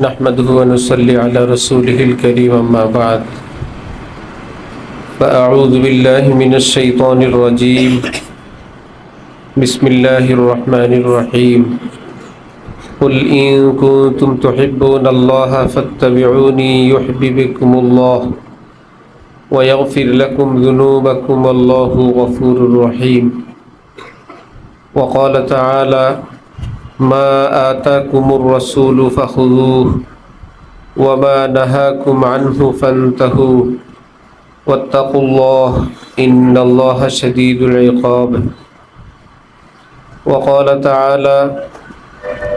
نحمده ونصلي على رسوله الكريم أما بعد فأعوذ بالله من الشيطان الرجيم بسم الله الرحمن الرحيم قل إن كنتم تحبون الله فاتبعوني يحببكم الله ويغفر لكم ذنوبكم والله غفور رحيم وقال تعالى ما آتاكم الرسول فخذوه وما نهاكم عنه فانتهوا واتقوا الله إن الله شديد العقاب وقال تعالى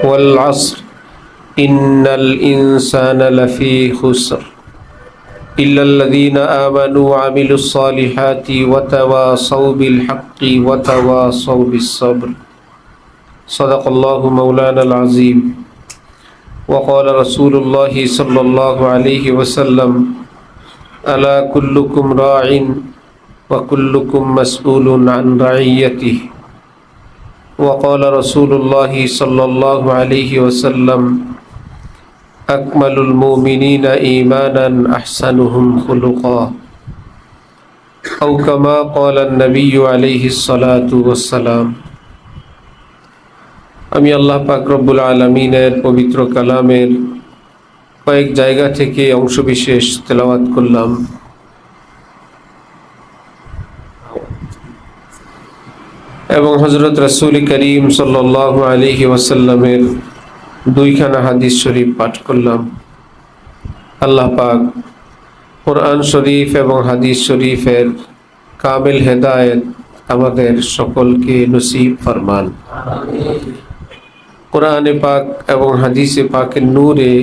والعصر إن الإنسان لفي خسر إلا الذين آمنوا وعملوا الصالحات وتواصوا بالحق وتواصوا بالصبر صدق الله مولانا العظيم وقال رسول الله صلى الله عليه وسلم ألا كلكم راع وكلكم مسؤول عن رعيته وقال رسول الله صلى الله عليه وسلم أكمل المؤمنين إيمانا أحسنهم خلقا أو كما قال النبي عليه الصلاة والسلام আমি আল্লাহ পাক রব্বুল আলামিনের পবিত্র কালামের কয়েক জায়গা থেকে অংশবিশেষ তেলাওয়াত করলাম। এবং হযরত রাসূল করিম সাল্লাল্লাহু আলাইহি ওয়াসাল্লামের দুইখানা হাদিস শরীফ পাঠ করলাম। আল্লাহ পাক কোরআন শরীফ এবং হাদিস শরীফের কামিল হেদায়েত আমাদের সকলকে নসিব ফরমান। কোরআনে পাক এবং হাদিসে পাকের নূরে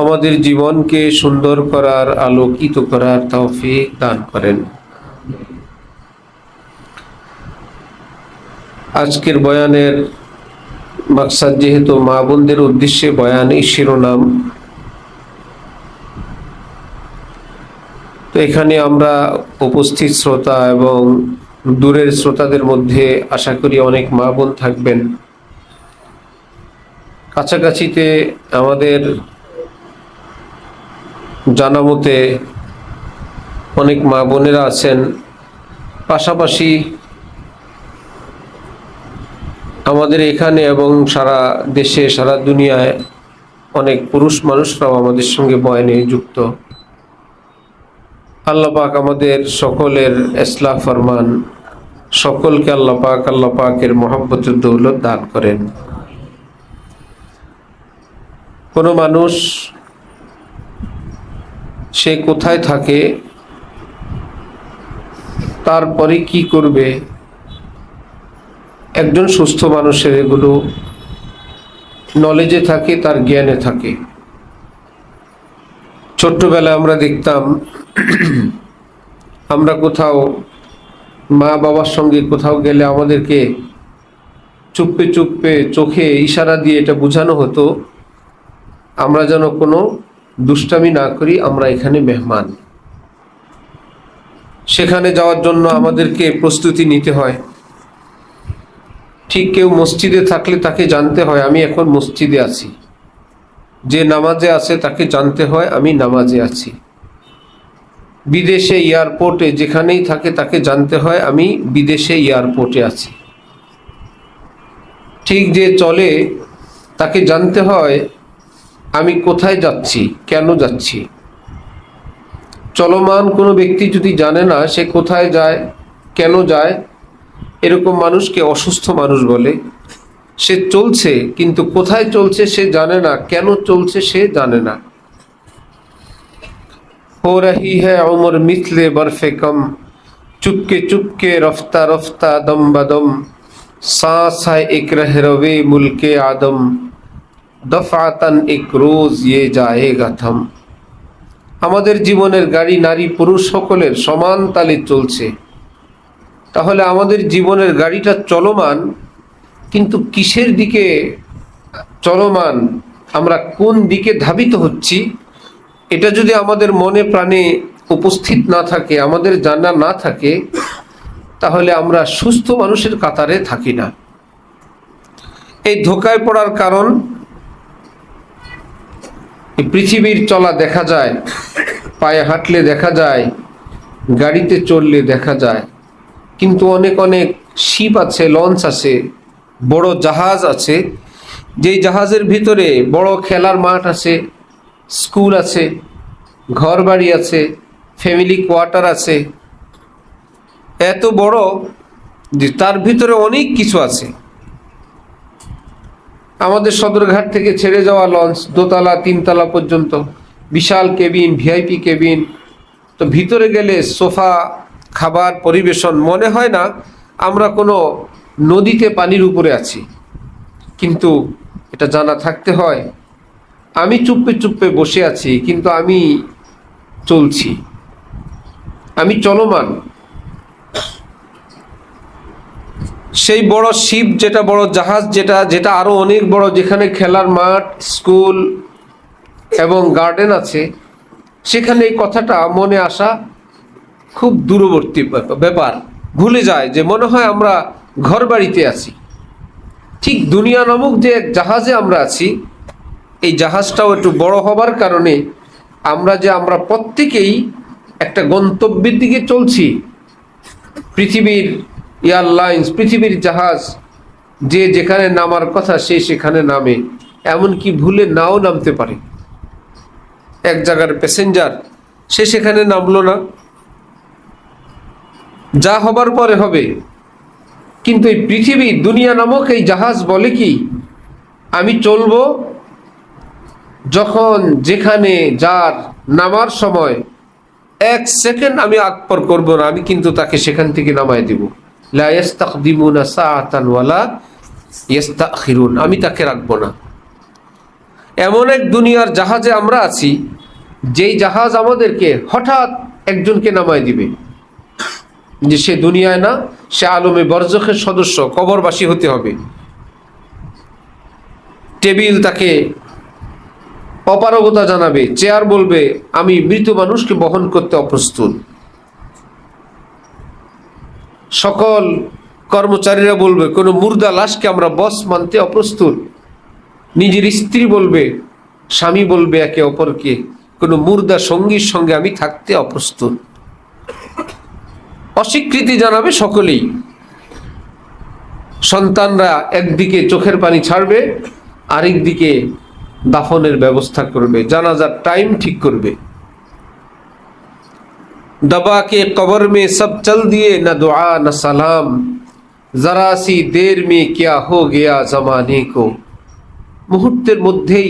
আমাদের জীবনকে সুন্দর করার, আলোকিত করার তৌফিক দান করেন। আজকের বয়ানের মাকসাদ যেহেতু মা বোনদের উদ্দেশ্যে বয়ান, এই শিরোনাম, তো এখানে আমরা উপস্থিত শ্রোতা এবং দূরের শ্রোতাদের মধ্যে আশা করি অনেক মা বোন থাকবেন। কাছাকাছিতে আমাদের জানা মতে অনেক মা বোনেরা আছেন, পাশাপাশি আমাদের এখানে এবং সারা দেশে, সারা দুনিয়ায় অনেক পুরুষ মানুষরাও আমাদের সঙ্গে বয়ানে যুক্ত। আল্লাহ পাক আমাদের সকলের ইসলাহ ফরমান, সকলকে আল্লাহ পাকের মহব্বতের দৌলত দান করেন। কোনো মানুষ সে কোথায় থাকে, তারপরে কি করবে, একজন সুস্থ মানুষের এগুলো নলেজে থাকে, তার জ্ঞানে থাকে। ছোট্টবেলায় আমরা দেখতাম, আমরা কোথাও মা বাবার সঙ্গে কোথাও গেলে আমাদেরকে চুপে চুপে চোখে ইশারা দিয়ে এটা বোঝানো হতো আমরা যেন কোনো দুষ্টামি না করি, আমরা এখানে মেহমান। সেখানে যাওয়ার জন্য আমাদেরকে প্রস্তুতি নিতে হয়। ঠিক কেউ মসজিদে থাকলে তাকে জানতে হয় আমি এখন মসজিদে আছি, যে নামাজে আছে তাকে জানতে হয় আমি নামাজে আছি। বিদেশে এয়ারপোর্টে যেখানেই থাকে তাকে জানতে হয় আমি বিদেশে এয়ারপোর্টে আছি। ঠিক যে চলে তাকে জানতে হয় আমি কোথায় যাচ্ছি, কেন যাচ্ছি। চলমান কোনো ব্যক্তি যদি জানে না সে কোথায় যায়, কেন যায়, এরকম মানুষকে অসুস্থ মানুষ বলে। সে চলছে কিন্তু কোথায় চলছে সে জানে না, কেন চলছে সে জানে না। हो रही है उम्र मिथले बर्फे कम चुपके चुपके रफ्ता रफ्ता दम बदम सांस है एक रह रवे मुल्के आदम दफातन एक रोज ये जाएगा थम। আমাদের জীবনের গাড়ি নারী পুরুষ সকলের সমান তালে চলছে। তাহলে আমাদের জীবনের গাড়িটা চলমান, কিন্তু কিসের দিকে চলমান, আমরা কোন দিকে ধাবিত হচ্ছি, এটা যদি আমাদের মনে প্রাণে উপস্থিত না থাকে, আমাদের জানা না থাকে, তাহলে আমরা সুস্থ মানুষের কাতারে থাকি না। এই ধোকায় পড়ার কারণ এই পৃথিবীর চলা দেখা যায়, পায়ে হাঁটলে দেখা যায়, গাড়িতে চললে দেখা যায়, কিন্তু অনেক অনেক শিপ আছে, লঞ্চ আছে, বড় জাহাজ আছে, যেই জাহাজের ভিতরে বড় খেলার মাঠ আছে, স্কুল আছে, ঘর বাড়ি আছে, ফ্যামিলি কোয়ার্টার আছে, এত বড় যে তার ভিতরে অনেক কিছু আছে। আমাদের সদরঘাট থেকে ছেড়ে যাওয়া লঞ্চ দোতলা তিনতলা পর্যন্ত, বিশাল কেবিন, ভিআইপি কেবিন। তো ভিতরে গেলে সোফা, খাবার পরিবেশন, মনে হয় না আমরা কোনো নদীতে পানির উপরে আছি। কিন্তু এটা জানা থাকতে হয়, আমি চুপে চুপে বসে আছি, কিন্তু আমি চলছি, আমি চলমান। সেই বড় শিপ যেটা, বড় জাহাজ যেটা, যেটা আরো অনেক বড়, যেখানে খেলার মাঠ, স্কুল এবং গার্ডেন আছে, সেখানে এই কথাটা মনে আসা খুব দূরবর্তী ব্যাপার। ভুলে যায় যে মনে হয় আমরা ঘর বাড়িতে আছি। ঠিক দুনিয়া নামক যে এক জাহাজে আমরা আছি, এই জাহাজটাও একটু বড় হবার কারণে আমরা প্রত্যেকেই একটা গন্তব্যের দিকে চলছি। পৃথিবীর এয়ারলাইন্স, পৃথিবীর জাহাজ, যে যেখানে নামার কথা সে সেখানে নামে, এমনকি ভুলে নাও নামতে পারে। এক জায়গার প্যাসেঞ্জার, সে সেখানে নামলো না, যা হবার পরে হবে। কিন্তু এই পৃথিবী, দুনিয়া নামক এই জাহাজ বলে কি, আমি চলবো যখন যেখানে যার নামার সময় 1 সেকেন্ড আমি আকপর করব না, আমি কিন্তু তাকে সেখান থেকে নামায় দিব। লা ইস্তাকদিমুনা সাআতান ওয়ালা ইস্তাখিরুন, আমি তাকে রাখবো না। এমন এক দুনিয়ার জাহাজে আমরা আছি, যেই জাহাজ আমাদেরকে হঠাৎ একজনকে নামায় দিবে, যে সে দুনিয়ায় না, সে আলমে বরজখের সদস্য, কবরবাসী হতে হবে। টেবিল তাকে অপারগতা জানাবে, চেয়ার বলবে আমি মৃত মানুষকে বহন করতে অপ্রস্তুত। সকল কর্মচারীরা বলবে কোনো মুর্দা লাশকে আমরা বস মানতে অপ্রস্তুত। নিজের স্ত্রী বলবে, স্বামী বলবে একে অপরকে, কোনো মুর্দা সঙ্গীর সঙ্গে আমি থাকতে অপ্রস্তুত। অস্বীকৃতি জানাবে সকলেই। সন্তানরা একদিকে চোখের পানি ছাড়বে, আরেক দিকে দাফনের ব্যবস্থা করবে, জানাজার টাইম ঠিক করবে। दबा के कब्र में सब चल दिए न दुआ न सलाम, जरा सी देर में क्या हो गया जमाने को। মুহূর্তের মধ্যেই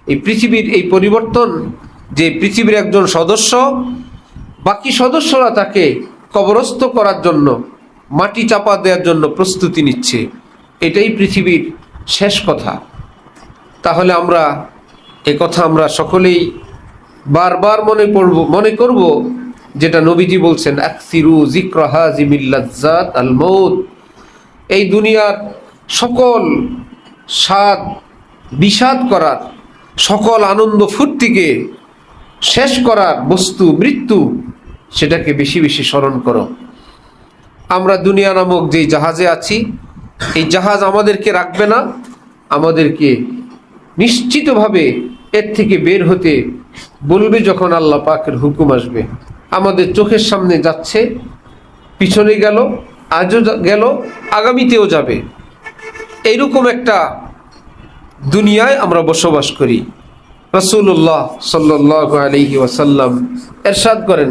এই পৃথিবীর এই পরিবর্তন, যে পৃথিবীর একজন সদস্য, বাকি সদস্যরা তাকে কবরস্থ করার জন্য, মাটি চাপা দেওয়ার জন্য প্রস্তুতি নিচ্ছে। এটাই পৃথিবীর শেষ কথা। তাহলে আমরা এই কথা আমরা সকলেই বারবার মনে করব, যেটা নবীজি বলছেন, আকসিরু যিকরা হাযিমিল লাজ্জাত আল মউত। এই দুনিয়ার সকল স্বাদ বিষাদ করার, সকল আনন্দ ফুর্তিকে শেষ করার বস্তু মৃত্যু, সেটাকে বেশি বেশি স্মরণ করো। আমরা দুনিয়া নামক যে জাহাজে আছি, এই জাহাজ আমাদেরকে রাখবে না, আমাদেরকে নিশ্চিতভাবে এর থেকে বের হতে বলবে যখন আল্লাহ পাকের হুকুম আসবে। আমাদের চোখের সামনে যাচ্ছে, পিছনে গেল, আজও গেল, আগামীতেও যাবে। এইরকম একটা দুনিয়ায় আমরা বসবাস করি। রাসূলুল্লাহ সাল্লাল্লাহু আলাইহি ওয়াসাল্লাম ইরশাদ করেন,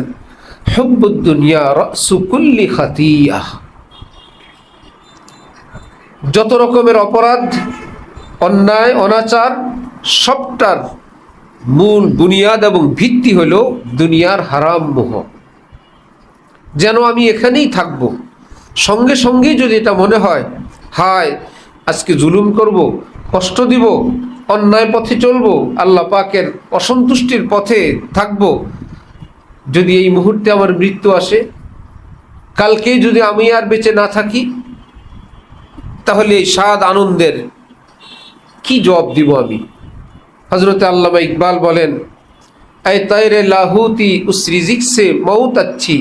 হুব্বুদ দুনিয়া রাসু কুল্লি খাতিয়াহ। যত রকমের অপরাধ, অন্যায়, অনাচার, সবটার মূল বুনিয়াদ এবং ভিত্তি হলো দুনিয়ার হারাম মোহ। যেন আমি এখানেই থাকব, সঙ্গে সঙ্গে যদি এটা মনে হয়, হায় আজকে জুলুম করব, কষ্ট দিব, অন্যায় পথে চলব, আল্লাহ পাকের অসন্তুষ্টির পথে থাকব, যদি এই মুহূর্তে আমার মৃত্যু আসে, কালকে যদি আমি আর বেঁচে না থাকি, তাহলে এই স্বাদ আনন্দের কি জবাব দিব আমি? হযরত আল্লামা ইকবাল বলেন, ऐ तैरे लाहूती उस रिजिक से मौत अच्छी,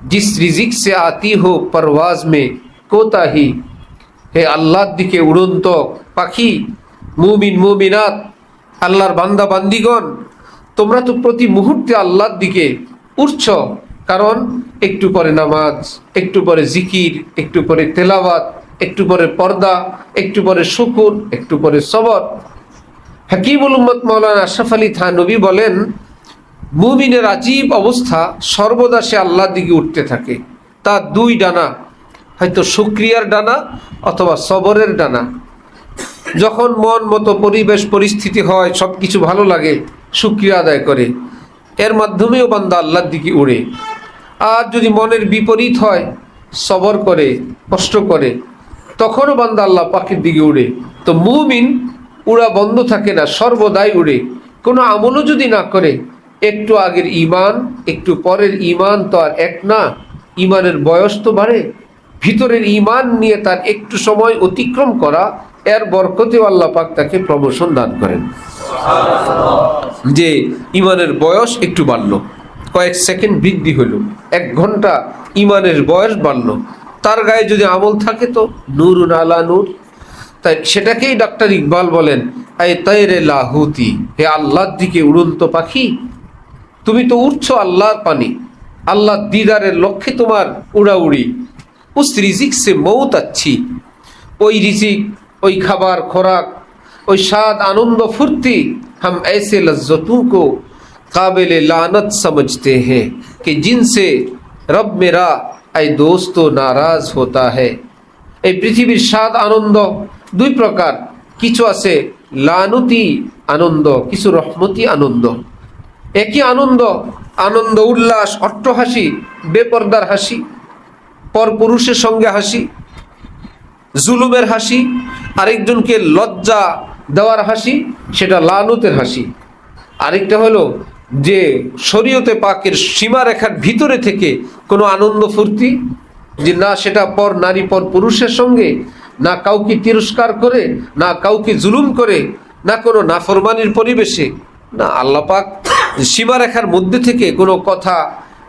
जिस रिजिक से आती हो परवाज में कोताही। হে আল্লাহর দিকে উড়ন্ত পাখি, মুমিন মুমিনাত, আল্লাহর বান্দা বান্দিগণ, তোমরা তো প্রতি মুহূর্তে আল্লাহর দিকে উঠছ, কারণ একটু পরে নামাজ, একটু পরে জিকির, একটু পরে তেলাওয়াত, একটু পরে পর্দা, একটু পরে শুকুর, একটু পরে সবর। হাকিমুল উম্মত মাওলানা আশরাফ আলী থানভী বলেন, মুমিনের আজীব অবস্থা, সর্বদা সে আল্লাহর দিকে উঠতে থাকে। তার দুই ডানা, হয়তো শুকরিয়ার ডানা অথবা সবরের ডানা। যখন মন মতো পরিবেশ পরিস্থিতি হয়, সব কিছু ভালো লাগে, শুকরিয়া আদায় করে, এর মাধ্যমেও বান্দা আল্লাহর দিকে উড়ে। আর যদি মনের বিপরীত হয়, সবর করে, কষ্ট করে, তখনও বান্দা আল্লাহ পাকের দিকে উড়ে। তো মুমিন উড়া বন্ধ থাকে না, সর্বদাই উড়ে। কোনো আমলও যদি না করে, একটু আগের ঈমান একটু পরের ঈমান তো আর এক না, ঈমানের বয়স তো বাড়ে। ভিতরের ঈমান নিয়ে তার একটু সময় অতিক্রম করা, এর বরকতেও আল্লাহ পাক তাকে প্রমোশন দান করেন। যে ঈমানের বয়স একটু বাড়লো, কয়েক সেকেন্ড বৃদ্ধি হইল, 1 ঘন্টা ঈমানের বয়স বাড়লো, তার গায়ে যদি আমল থাকে তো নূরুন আলা নূর। তাই সেটাকেই ডক্টর ইকবাল বলেন, আই তায়রে লাহুতি, হে আল্লাহর দিকে উড়ন্ত পাখি, তুমি তো উঠছো আল্লাহর পানি, আল্লাহ দিদারের লক্ষ্যে তোমার উড়াউড়ি। উস রিজিক সে মৌত আচ্ছি, ওই রিজিক, ওই খাবার খোরাক, ওই স্বাদ আনন্দ ফুর্তি, हम ऐसे लज्जतों को काबिल लानत समझते हैं कि जिनसे रब मेरा ऐ दोस्तो नाराज होता है। এই পৃথিবীর স্বাদ আনন্দ দুই প্রকার, কিছু আছে লানতি আনন্দ, কিছু রহমতি আনন্দ। একই আনন্দ, আনন্দ উল্লাস অট্টহাসি, বেপর্দার হাসি, পরপুরুষের সঙ্গে হাসি, জুলুমের হাসি, আরেকজনকে লজ্জা দেওয়ার হাসি, সেটা লানতের হাসি। আরেকটা হলো যে শরীয়তে পাকের সীমারেখার ভিতরে থেকে কোনো আনন্দ ফুর্তি, যে না সেটা পর নারী পর পুরুষের সঙ্গে, না কাউকে তিরস্কার করে, না কাউকে জুলুম করে, না কোনো নাফরমানির পরিবেশে, না, আল্লাহ পাক সীমারেখার মধ্যে থেকে কোনো কথা,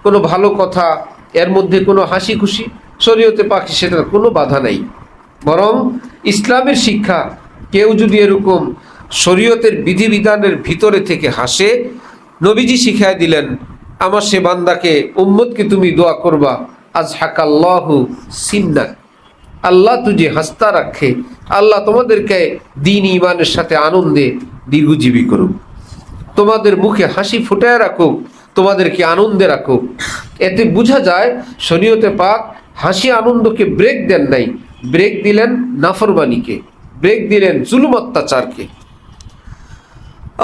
কোনো ভালো কথা, এর মধ্যে কোনো হাসি খুশি, শরীয়তে পাক সেটার কোনো বাধা নাই। বরং ইসলামের শিক্ষা, কেউ যদি এরকম শরীয়তের বিধিবিধানের ভিতরে থেকে হাসে, নবীজি শিখায় দিলেন, আমার সে বান্দাকে, উম্মতকে তুমি দোয়া করবা, আজ হাকাল্লাহু সিন্নাক, আল্লাহ তুঝে হাসতা রাখে, আল্লাহ তোমাদেরকে দিন ইমানের সাথে আনন্দে দীর্ঘজীবী করুক, তোমাদের মুখে হাসি ফুটায় রাখুক, তোমাদেরকে আনন্দে রাখুক। এতে বোঝা যায় শরীয়তে পাক হাসি আনন্দকে ব্রেক দেন নাই, ব্রেক দিলেন নাফরমানিকে, ব্রেক দিলেন জুলুম অত্যাচারকে।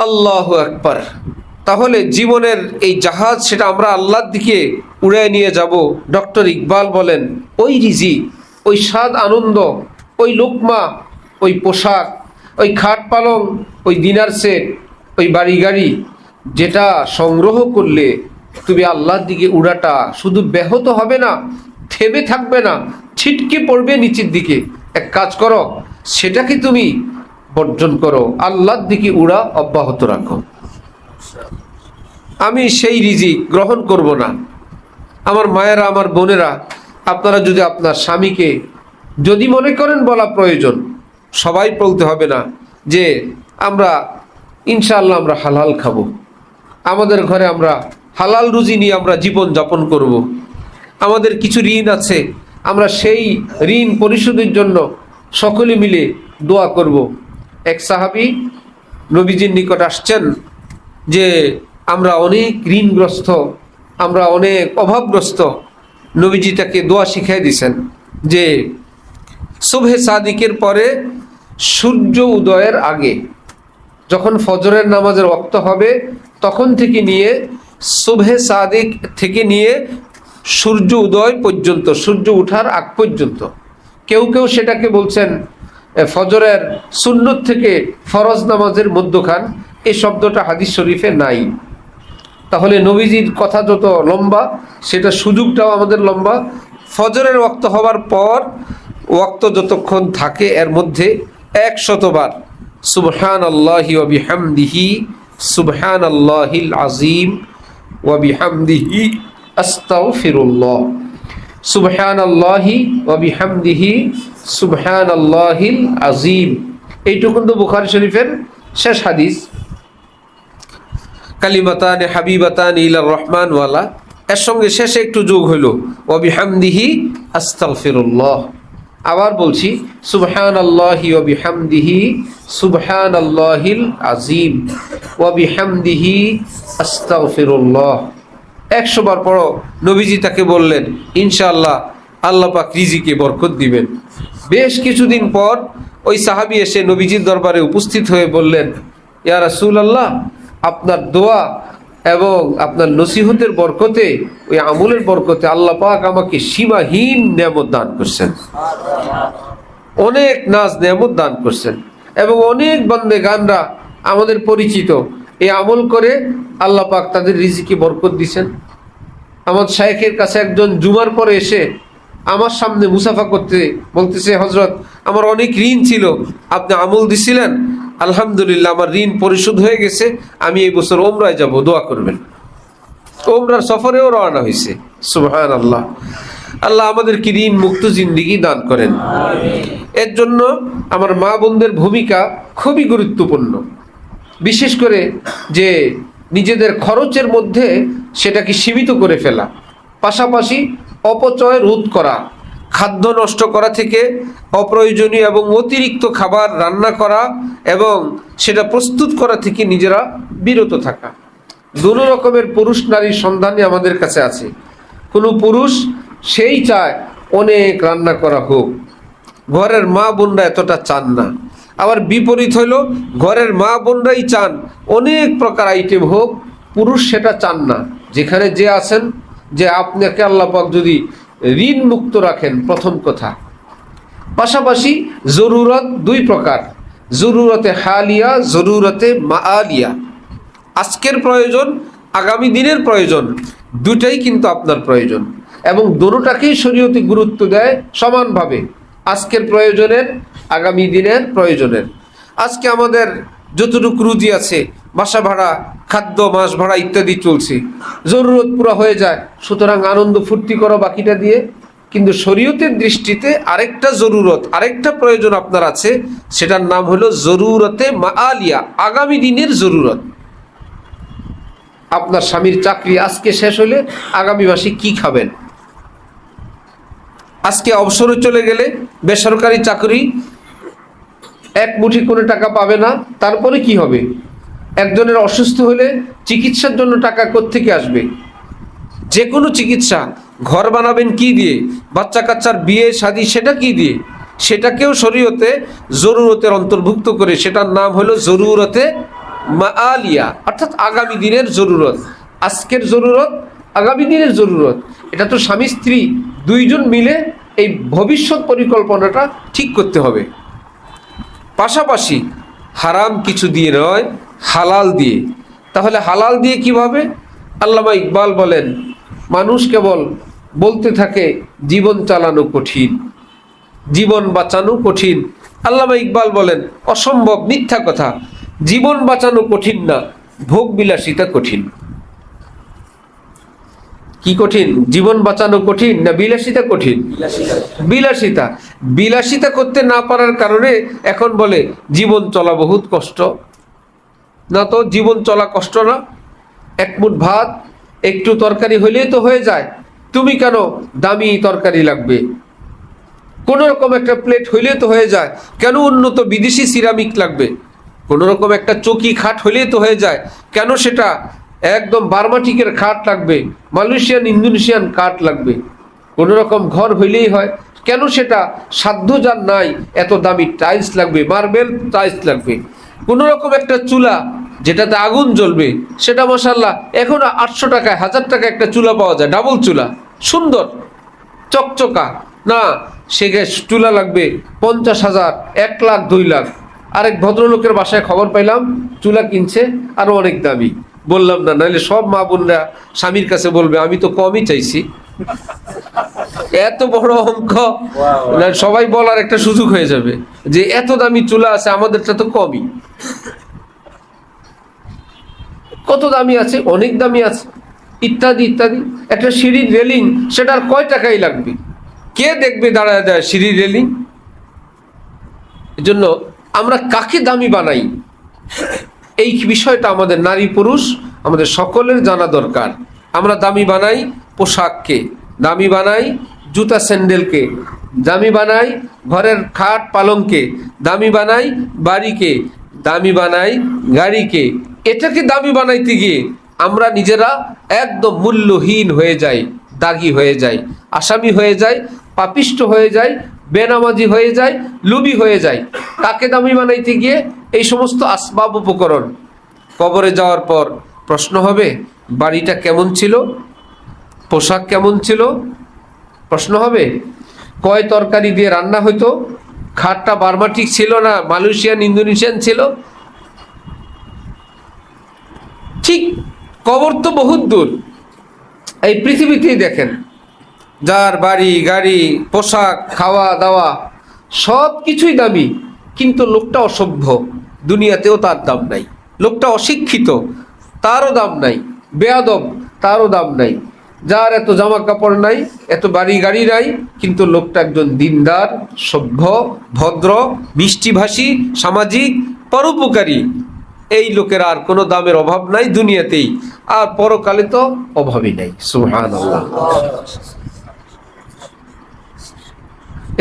আল্লাহু আকবার। তাহলে জীবনের এই জাহাজ, সেটা আমরা আল্লাহর দিকে উড়ায় নিয়ে যাব। ডক্টর ইকবাল বলেন, ওই রিজিক, ওই স্বাদ আনন্দ, ওই লোকমা, ওই পোশাক, ওই খাট পালং, ওই দিনার সেট, ওই বাড়ি গাড়ি, যেটা সংগ্রহ করলে তুমি আল্লাহর দিকে উড়াটা শুধু ব্যাহত হবে না, থেমে থাকবে না, ছিটকে পড়বে নিচের দিকে। এক কাজ করো, সেটাকে তুমি বর্জন করো, আল্লাহর দিকে উড়া অব্যাহত রাখো। আমি সেই রিজিক গ্রহণ করব না। আমার মায়েরা, আমার বোনেরা, আপনারা যদি আপনার স্বামীকে যদি মনে করেন বলা প্রয়োজন, সবাই বলতে হবে না যে আমরা ইনশাআল্লাহ আমরা হালাল খাবো, আমাদের ঘরে আমরা হালাল রুজি নিয়ে আমরা জীবন যাপন করব, আমাদের কিছু ঋণ আছে, আমরা সেই ঋণ পরিশোধের জন্য সকলে মিলে দোয়া করব। এক সাহাবী নবীজির নিকট আসছেন যে আমরা অনেক ঋণগ্রস্ত, আমরা অনেক অভাবগ্রস্ত। নবীজি তাকে দোয়া শিখিয়ে দিয়েছেন যে সুবহে সাদিকের পরে সূর্য উদয়ের আগে, যখন ফজরের নামাজের ওয়াক্ত হবে, তখন থেকে নিয়ে সুবহে সাদিক থেকে নিয়ে সূর্য উদয় পর্যন্ত, সূর্য ওঠার আগ পর্যন্ত, কেউ কেউ সেটাকে বলছেন ফজরের সুন্নত থেকে ফরজ নামাজের মধ্যখান, এই শব্দটা হাদিস শরীফে নাই। তাহলে নবীজির কথা যত লম্বা, সেটা সুযোগটাও আমাদের লম্বা। ফজরের ওয়াক্ত হওয়ার পর ওয়াক্ত যতক্ষণ থাকে, এর মধ্যে 100 বার সুবহানাল্লাহি ওয়া বিহামদিহি, সুবহানাল্লাহিল আযীম ওয়া বিহামদিহি, আস্তাগফিরুল্লাহ, সুবহানাল্লাহি ওয়া বিহামদিহি, সুবহানাল্লাহিল আযীম। এইটুকুন তো বুখারী শরীফের শেষ হাদিস। কালিমাতানে হাবিবাতানি ইলার রহমান ওয়ালা, এর সঙ্গে শেষে একটু যোগ হইল ওয়া বিহামদিহি আস্তাগফিরুল্লাহ। আবার বলছি সুবহানাল্লাহি ওয়া বিহামদিহি সুবহানাল্লাহিল আযীম ওয়া বিহামদিহি আস্তাগফিরুল্লাহ। 100 বার পড়ো। নবীজি তাকে বললেন ইনশাআল্লাহ আল্লাহ পাক রিজিকে বরকত দিবেন। বেশ কিছুদিন পর ওই সাহাবী এসে নবীজির দরবারে উপস্থিত হয়ে বললেন, ইয়া রাসূলুল্লাহ, আপনার দোয়া এবং আপনার নসিহতের বরকতে, ওই আমলের বরকতে আল্লাহ পাক আমাকে সীমাহীন নেয়ামত দান করছেন, অনেক নাজ নেয়ামত দান করছেন, এবং অনেক বান্দেগানরা আমাদের পরিচিত এই আমল করে আল্লাহ পাক তাদের রিজিকে বরকত দিছেন। আমার শায়েখের কাছে একজন জুমার পরে এসে আমার সামনে মুসাফা করতে বলতেছে, হযরত, আমার অনেক ঋণ ছিল, আপনি আমল দিছিলেন, আলহামদুলিল্লাহ আমার ঋণ পরিশোধ হয়ে গেছে, আমি এই বছর ওমরায় যাব, দোয়া করবেন। ওমরার সফরেও রওনা হয়েছে। সুবহানাল্লাহ। আল্লাহ আমাদেরকে ঋণ মুক্ত জিন্দেগি দান করেন। এর জন্য আমার মা বোনদের ভূমিকা খুবই গুরুত্বপূর্ণ, বিশেষ করে যে নিজেদের খরচের মধ্যে সেটাকে সীমিত করে ফেলা, পাশাপাশি অপচয় রোধ করা, খাদ্য নষ্ট করা থেকে অপ্রয়োজনীয় এবং অতিরিক্ত খাবার রান্না করা এবং সেটা প্রস্তুত করা থেকে নিজেরা বিরত থাকা। দুটো রকমের পুরুষ নারীর সন্ধানই আমাদের কাছে আছে। কোনো পুরুষ সেই চায় অনেক রান্না করা হোক, ঘরের মা বোনরা এতটা চান না। আবার বিপরীত হইল, ঘরের মা বোনরাই চান অনেক প্রকার আইটেম হোক, পুরুষ সেটা চান না। যেখানে যে আছেন, যে আপনাকে আল্লাহ পাক যদি ঋণ মুক্ত রাখেন, প্রথম কথা। পাশাপাশি জরুরত দুই প্রকার, জরুরতে হালিয়া, জরুরতে মাআলিয়া। আজকের প্রয়োজন, আগামী দিনের প্রয়োজন, দুটাই কিন্তু আপনার প্রয়োজন, এবং দুটোটাকেই শরীয়তে গুরুত্ব দেয় সমানভাবে, আজকের প্রয়োজনের, আগামী দিনের প্রয়োজনের। আজকে আমাদের যতটুকু রুজি আছে, বাসা ভাড়া, খাদ্য, মাস ভাড়া ইত্যাদি চলছে, জরুরত পুরো হয়ে যায়, সুতরাং আনন্দ ফুর্তি করো বাকিটা দিয়ে। কিন্তু শরীয়তের দৃষ্টিতে আরেকটা জরুরত, আরেকটা প্রয়োজন আপনার আছে, সেটার নাম হলো জরুরতে মাআলিয়া, আগামী দিনের জরুরত। আপনার স্বামীর চাকরি আজকে শেষ হলে আগামী মাসে কি খাবেন? আজকে অবসরে চলে গেলে বেসরকারি চাকরি, এক মুঠি কোনো টাকা পাবে না, তারপরে কি হবে? একজনের অসুস্থ হলে চিকিৎসার জন্য টাকা কোত্থেকে আসবে? যে কোনো চিকিৎসা, ঘর বানাবেন কি দিয়ে? বাচ্চা কাচ্চার বিয়ে শাদী, সেটা কি দিয়ে? সেটাকেও শরীয়তে জরুরতের অন্তর্ভুক্ত করে, সেটার নাম হলো জরুরতে মাআলিয়া, অর্থাৎ আগামী দিনের জরুরত। আজকের জরুরত, আগামী দিনের জরুরত, এটা তো স্বামী স্ত্রী দুইজন মিলে এই ভবিষ্যৎ পরিকল্পনাটা ঠিক করতে হবে। পাশাপাশি হারাম কিছু দিয়ে নয়, হালাল দিয়ে। তাহলে হালাল দিয়ে কিভাবে? আল্লামা ইকবাল বলেন, মানুষ কেবল বলতে থাকে জীবন চালানো কঠিন, জীবন বাঁচানো কঠিন। আল্লামা ইকবাল বলেন অসম্ভব, মিথ্যা কথা। জীবন বাঁচানো কঠিন না, ভোগ বিলাসিতা কঠিন। কি কঠিন? জীবন বাঁচানো কঠিন না বিলাসিতা কঠিন? বিলাসিতা। বিলাসিতা করতে না পারার কারণে এখন বলে জীবন চলা বহুত কষ্ট। না তো, জীবন চলা কষ্ট না। এক মুঠ ভাত, একটু তরকারি হইলেই তো হয়ে যায়। তুমি কেন দামি তরকারি লাগবে? কোনো রকম একটা প্লেট হইলেই তো হয়ে যায়, কেন উন্নত বিদেশি সিরামিক লাগবে? কোনো রকম একটা চৌকি খাট হইলেই তো হয়ে যায়, কেন সেটা একদম বার্মাটিকের খাট লাগবে, মালয়েশিয়ান ইন্দোনেশিয়ান কাঠ লাগবে? কোনো রকম ঘর হইলেই হয়, কেন সেটা সাধ্য যার নাই এত দামি টাইলস লাগবে, মার্বেল টাইলস লাগবে? কোনো রকম একটা চুলা যেটাতে আগুন জ্বলবে, সেটা মাশাআল্লাহ এখন 800 টাকায়, 1000 টাকা একটা চুলা পাওয়া যায়, ডাবল চুলা, সুন্দর চকচকা। না, সে চুলা লাগবে 50,000, 1 লাখ, 2 লাখ। আরেক ভদ্রলোকের বাসায় খবর পাইলাম চুলা কিনছে আরো অনেক দামি। বললাম না, নাহলে সব মা বোনরা স্বামীর কাছে বলবে আমি তো কমই চাইছি। এত বড় অঙ্ক, সবাই বলার একটা সুযোগ হয়ে যাবে যে এত দামি চুলা আছে, আমাদেরটা তো কমই। কত দামি আছে, অনেক দামি আছে, ইত্যাদি ইত্যাদি। একটা সিঁড়ির রেলিং, সেটার কয় টাকাই লাগবে? কে দেখবে দাঁড়ায় দেয় সিঁড়ির রেলিং? এজন্য আমরা কাকে দামি বানাই, এই বিষয়টা আমাদের নারী পুরুষ আমাদের সকলের জানা দরকার। আমরা দামি বানাই পোশাককে, দামি বানাই জুতা স্যান্ডেলকে, দামি বানাই ঘরের খাট পালংকে, দামি বানাই বাড়িকে, দামি বানাই গাড়িকে। এটাকে দামি বানাইতে গিয়ে আমরা নিজেরা একদম মূল্যহীন হয়ে যাই, দাগি হয়ে যাই, আসামি হয়ে যাই, পাপিষ্ট হয়ে যাই, বেনামাজি হয়ে যায়, লুবি হয়ে যায়। তাকে দামি বানাইতে গিয়ে এই সমস্ত আসবাব উপকরণ। কবরে যাওয়ার পর প্রশ্ন হবে, বাড়িটা কেমন ছিল, পোশাক কেমন ছিল, প্রশ্ন হবে। কয় তরকারি দিয়ে রান্না হইতো, খাটটা বার্মাটিক ছিল না মালয়েশিয়ান ইন্দোনেশিয়ান ছিল। ঠিক কবর তো বহুত দূর, এই পৃথিবীতেই দেখেন যার বাড়ি গাড়ি পোশাক খাওয়া দাওয়া সব কিছুই দামি, কিন্তু লোকটা অসভ্য, দুনিয়াতেও তার দাম নাই। লোকটা অশিক্ষিত, তারও দাম নাই। বেয়াদব, তারও দাম নাই। যার এত জামা কাপড় নাই, এত বাড়ি গাড়ি নাই, কিন্তু লোকটা একজন দিনদার, সভ্য, ভদ্র, মিষ্টিভাষী, সামাজিক, পরোপকারী, এই লোকের আর কোনো দামের অভাব নাই দুনিয়াতেই, আর পরকালে তো অভাবই নাই। সুবহানাল্লাহ।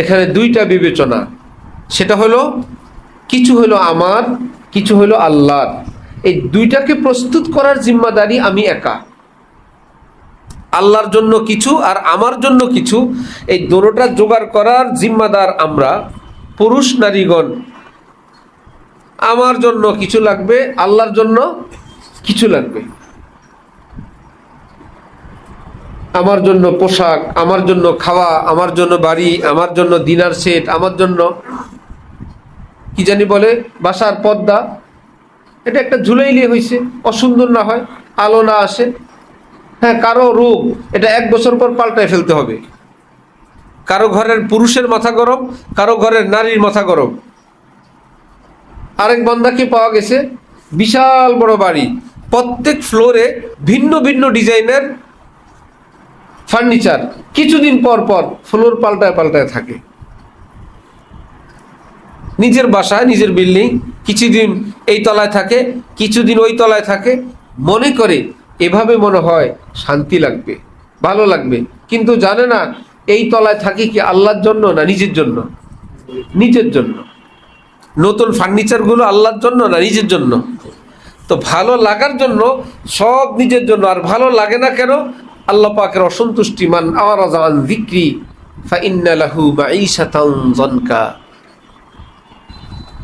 এখানে দুইটা বিবেচনা, সেটা হলো কিছু হলো আমার, কিছু হলো আল্লাহর। এই দুইটাকে প্রস্তুত করার জিম্মাদারি আমি একা। আল্লাহর জন্য কিছু আর আমার জন্য কিছু, এই দুটোটা জোগাড় করার জিম্মাদার আমরা পুরুষ নারীগণ। আমার জন্য কিছু লাগবে, আল্লাহর জন্য কিছু লাগবে। আমার জন্য পোশাক, আমার জন্য খাওয়া, আমার জন্য বাড়ি, আমার জন্য ডিনার সেট, আমার জন্য কি জানি বলে বাসার পর্দা, এটা একটা ঝুলাইলে হয়েছে, অসুন্দর না হয়, আলো না আসে। হ্যাঁ, কারো রোগ, এটা 1 বছর পর পাল্টায় ফেলতে হবে। কারো ঘরের পুরুষের মাথা গরম, কারো ঘরের নারীর মাথা গরম। আরেক বান্দাকে পাওয়া গেছে বিশাল বড় বাড়ি, প্রত্যেক ফ্লোরে ভিন্ন ভিন্ন ডিজাইনের ফার্নিচার, কিছুদিন পর পর ফ্লোর পাল্টায় পাল্টায় থাকে। নিজের বাসায়, নিজের বিল্ডিং, কিছুদিন এই তলায় থাকে, কিছুদিন ওই তলায় থাকে, মনে করে এভাবে মনে হয় শান্তি লাগবে, ভালো লাগবে, কিন্তু জানে না এই তলায় থাকে কি আল্লাহর জন্য না নিজের জন্য। নিজের জন্য। নতুন ফার্নিচারগুলো আল্লাহর জন্য না নিজের জন্য। তো ভালো লাগার জন্য সব নিজের জন্য, আর ভালো লাগে না কেন? আল্লাহ পাকের অসন্তুষ্টি। মান আরাযা আন যিকরি ফাইন্না লাহু মাঈশাতান যানকা।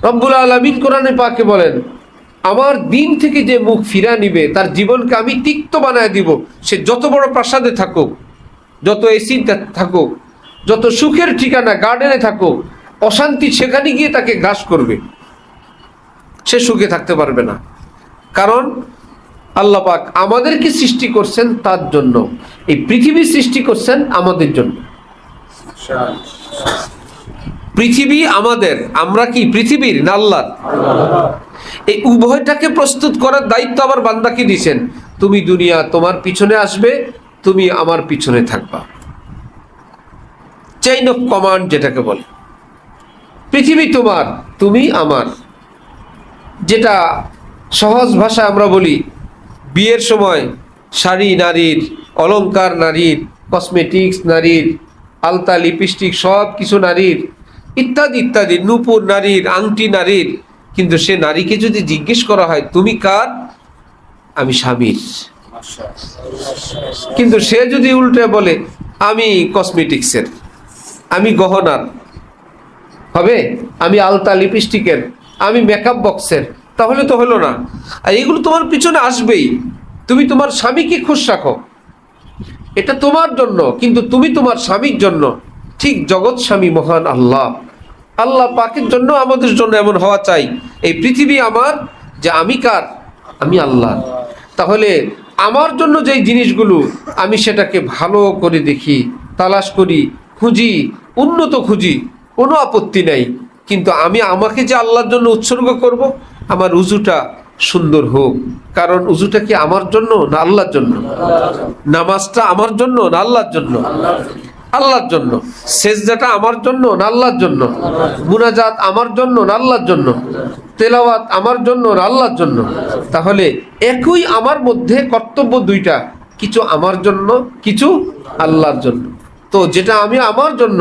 রব্বুল আলামিন কোরআনে পাকে বলেন, আমার দিন থেকে যে মুখ ফিরা নিবে তার জীবনকে আমি তিক্ত বানায় দিব। সে যত বড় প্রাসাদে থাকুক, যত এসি থাকুক, যত সুখের ঠিকানা গার্ডেনে থাকুক, অশান্তি সেখানে গিয়ে তাকে গ্রাস করবে, সে সুখে থাকতে পারবে না। কারণ আল্লাহ পাক আমাদেরকে সৃষ্টি করছেন তার জন্য, এই পৃথিবী সৃষ্টি করছেন আমাদের জন্য। পৃথিবী আমাদের, আমরা কি পৃথিবীর না আল্লাহর? এই উভয়টাকে প্রস্তুত করার দায়িত্ব আবার বান্দাকে দিয়েছেন। তুমি দুনিয়া তোমার পিছনে আসবে, তুমি আমার পিছনে থাকবা। চেইন অফ কমান্ড যেটাকে বলে। পৃথিবী তোমার, তুমি আমার। যেটা সহজ ভাষায় আমরা বলি, বিয়ের সময় শাড়ি নারীর, অলংকার নারীর, কসমেটিক্স নারীর, আলতা লিপস্টিক সব কিছু নারীর, ইত্যাদি ইত্যাদি, নূপুর নারীর, আংটি নারীর। কিন্তু সে নারীকে যদি জিজ্ঞেস করা হয় তুমি কার, আমি স্বামীর। কিন্তু সে যদি উল্টে বলে আমি কসমেটিক্সের, আমি গহনার, হবে আমি আলতা লিপস্টিকের, আমি মেকআপ বক্সের, তাহলে তো হলো না। আর এগুলো তোমার পিছনে আসবেই। তুমি তোমার স্বামীকে খুশ রাখো, এটা তোমার জন্য, কিন্তু তুমি তোমার স্বামীর জন্য। ঠিক জগৎ স্বামী মহান আল্লাহ, আল্লাহ পাকের জন্য আমাদের জন্য এমন হওয়া চাই। এই পৃথিবী আমার, যে আমি কার, আমি আল্লাহ। তাহলে আমার জন্য যেই জিনিসগুলো, আমি সেটাকে ভালো করে দেখি, তালাশ করি, খুঁজি, উন্নত খুঁজি, কোনো আপত্তি নাই। কিন্তু আমি আমাকে যে আল্লাহর জন্য উৎসর্গ করব, আমার উজুটা সুন্দর হোক। কারণ উজুটা কি আমার জন্য না আল্লাহর জন্য? নামাজটা আমার জন্য না আল্লাহর জন্য? আল্লাহর জন্য। সেজদাটা আমার জন্য না আল্লাহর জন্য? মুনাজাত আমার জন্য না আল্লাহর জন্য? তেলাওয়াত আমার জন্য না আল্লাহর জন্য? তাহলে একই আমার মধ্যে কর্তব্য দুইটা, কিছু আমার জন্য, কিছু আল্লাহর জন্য। তো যেটা আমি আমার জন্য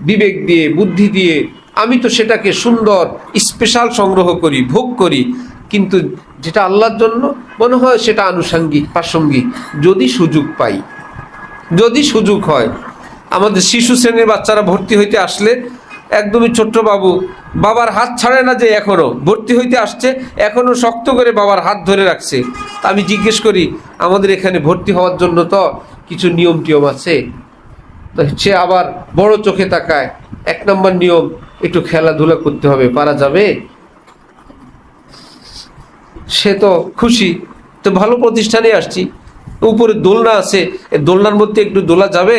বিবেক দিয়ে বুদ্ধি দিয়ে আমি তো সেটাকে সুন্দর স্পেশাল সংগ্রহ করি, ভোগ করি, কিন্তু যেটা আল্লাহর জন্য মনে হয় সেটা আনুষঙ্গিক, প্রাসঙ্গিক, যদি সুযোগ পাই, যদি সুযোগ হয়। আমাদের শিশু শ্রেণীর বাচ্চারা ভর্তি হইতে আসলে একদমই ছোট্ট বাবু বাবার হাত ছাড়ে না, যে এখনও ভর্তি হইতে আসছে, এখনও শক্ত করে বাবার হাত ধরে রাখছে। আমি জিজ্ঞেস করি, আমাদের এখানে ভর্তি হওয়ার জন্য তো কিছু নিয়ম টিয়ম আছে। তো সে আবার বড় চোখে তাকায়। 1 নম্বর নিয়ম, একটু খেলাধুলা করতে হবে, পারা যাবে? সে তো খুশি, তো ভালো প্রতিষ্ঠানে আসছি, উপরে দোলনা আছে, দোলনার মধ্যে একটু দোলা যাবে?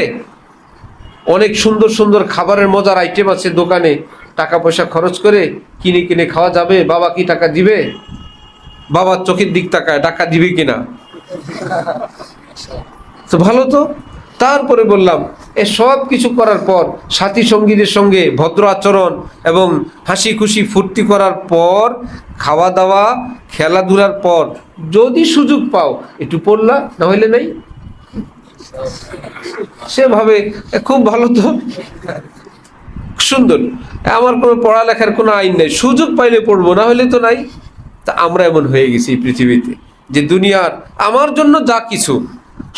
অনেক সুন্দর সুন্দর খাবারের মজার আইটেম আছে দোকানে, টাকা পয়সা খরচ করে কিনে কিনে খাওয়া যাবে? বাবা কি টাকা দিবে? বাবার চোখের দিক তাকায়, টাকা দিবে কিনা? তো ভালো তো। তারপরে বললাম, এ সব কিছু করার পর সাথী সঙ্গীদের সঙ্গে ভদ্র আচরণ এবং হাসি খুশি ফুর্তি করার পর, খাওয়া দাওয়া খেলাধুলার পর যদি সুযোগ পাও একটু পড়লা, না হইলে নাই। সে ভাবে খুব ভালো তো, সুন্দর, আমার কোনো পড়ালেখার কোনো আইন নেই, সুযোগ পাইলে পড়বো, না হলে তো নাই। তা আমরা এমন হয়ে গেছি পৃথিবীতে, যে দুনিয়ার আমার জন্য যা কিছু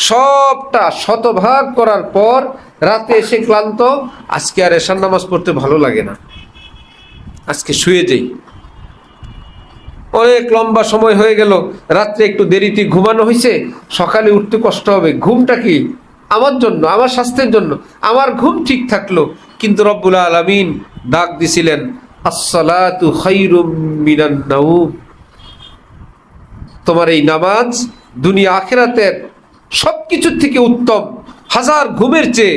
সবটা শতভাগ করার পর রাতে এসে ক্লান্ত, আজকে আর এশার নামাজ পড়তে ভালো লাগে না, আজকে শুয়ে যাই, অনেক লম্বা সময় হয়ে গেল, রাত্রে একটু দেরিতে ঘুমানো হয়েছে, সকালে উঠতে কষ্ট হবে। ঘুমটা কি আমার জন্য, আমার স্বাস্থ্যের জন্য, আমার ঘুম ঠিক থাকলো, কিন্তু রব্বুল আলামিন ডাক দিছিলেন, আসসালাতু খায়রুম মিনান নাওম, তোমার এই নামাজ দুনিয়া আখিরাতের সবকিছুর থেকে উত্তম, হাজার ঘুমের চেয়ে।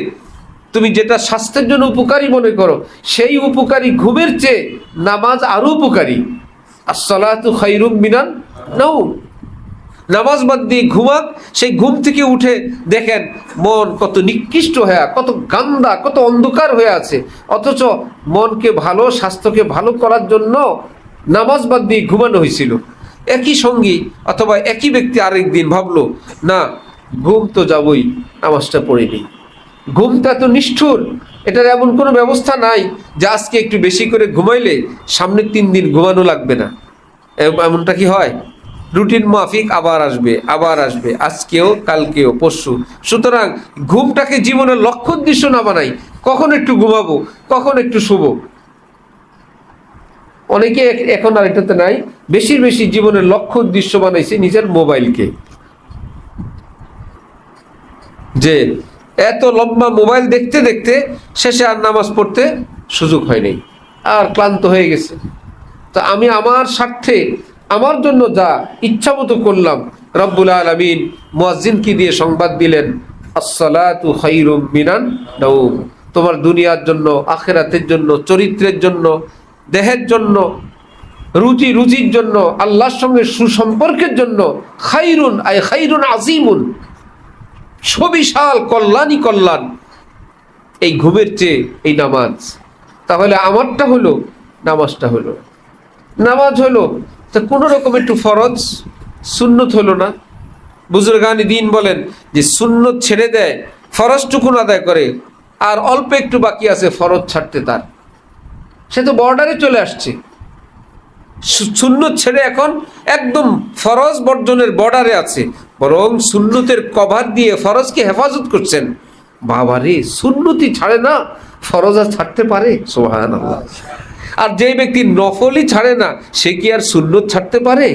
তুমি যেটা স্বাস্থ্যের জন্য উপকারী মনে করো, সেই উপকারী ঘুমের চেয়ে নামাজ আরো উপকারী। আসসালাতু খায়রুম মিনান নাওম, নামাজ বাদ দিয়ে ঘুমাক, সেই ঘুম থেকে উঠে দেখেন মন কত নিকৃষ্ট হয়ে, কত গান্দা, কত অন্ধকার হয়ে আছে, অথচ মনকে ভালো, স্বাস্থ্যকে ভালো করার জন্য নামাজ বাদ দিয়ে ঘুমানো হয়েছিল। একই সঙ্গী অথবা একই ব্যক্তি আরেক দিন ভাবলো, না ঘুম তো যাবই, নামাজটা পড়ে নিই। ঘুমটা তো নিষ্ঠুর, এটার এমন কোনো ব্যবস্থা নাই যে আজকে একটু বেশি করে ঘুমাইলে সামনের 3 দিন ঘুমানো লাগবে না, এমনটা কি হয়? রুটিন মাফিক আবার আসবে, আবার আসবে, আজকেও কালকেও পরশু। সুতরাং ঘুমটাকে জীবনের লক্ষ্য উদ্দেশ্য না বানাই, কখন একটু ঘুমাবো, কখন একটু শুবো। অনেকে এখন আর এটাতে নাই, বেশি বেশি জীবনের লক্ষ্য উদ্দেশ্য বানাইছে নিজের মোবাইলকে, যে এত লম্বা মোবাইল দেখতে দেখতে শেষে আর নামাজ পড়তে সুযোগ হয়নি, আর ক্লান্ত হয়ে গেছে। তো আমি আমার স্বার্থে আমার জন্য যা ইচ্ছা মতো করলাম, রব্বুল আলামিন মুয়াজ্জিনকে দিয়ে সংবাদ দিলেন, আসসালাতু খায়রুম মিনান নাওম, তোমার দুনিয়ার জন্য, আখিরাতের জন্য, চরিত্রের জন্য, দেহের জন্য, রুজির জন্য, আল্লাহর সঙ্গে সুসম্পর্কের জন্য, খায়রুন আই খায়রুন আজিমুন, সুবিশাল কল্যাণই কল্যাণ এই ঘুমের চেয়ে এই নামাজ। তাহলে আমারটা হলো, নামাজটা হলো, নামাজ হলো তা কোনো রকম একটু ফরজ, সুন্নত হলো না। বুজুর্গানি দিন বলেন যে সুন্নত ছেড়ে দেয়, ফরজটুকুন আদায় করে, আর অল্প একটু বাকি আছে ফরজ ছাড়তে তার, সে তো বর্ডারে চলে আসছে। সুন্নত ছেড়ে এখন একদম ফরজ বর্জনের বর্ডারে আছে, বরং সুন্নতের কভার দিয়ে ফরজকে হেফাজত করছেন। বাবারে, সুন্নতি ছাড়ে না, ফরজ আর ছাড়তে পারে? সুবহানাল্লাহ। আর যেই ব্যক্তি নফলই ছাড়ে না, সে কি আর সুন্নত ছাড়তে পারে?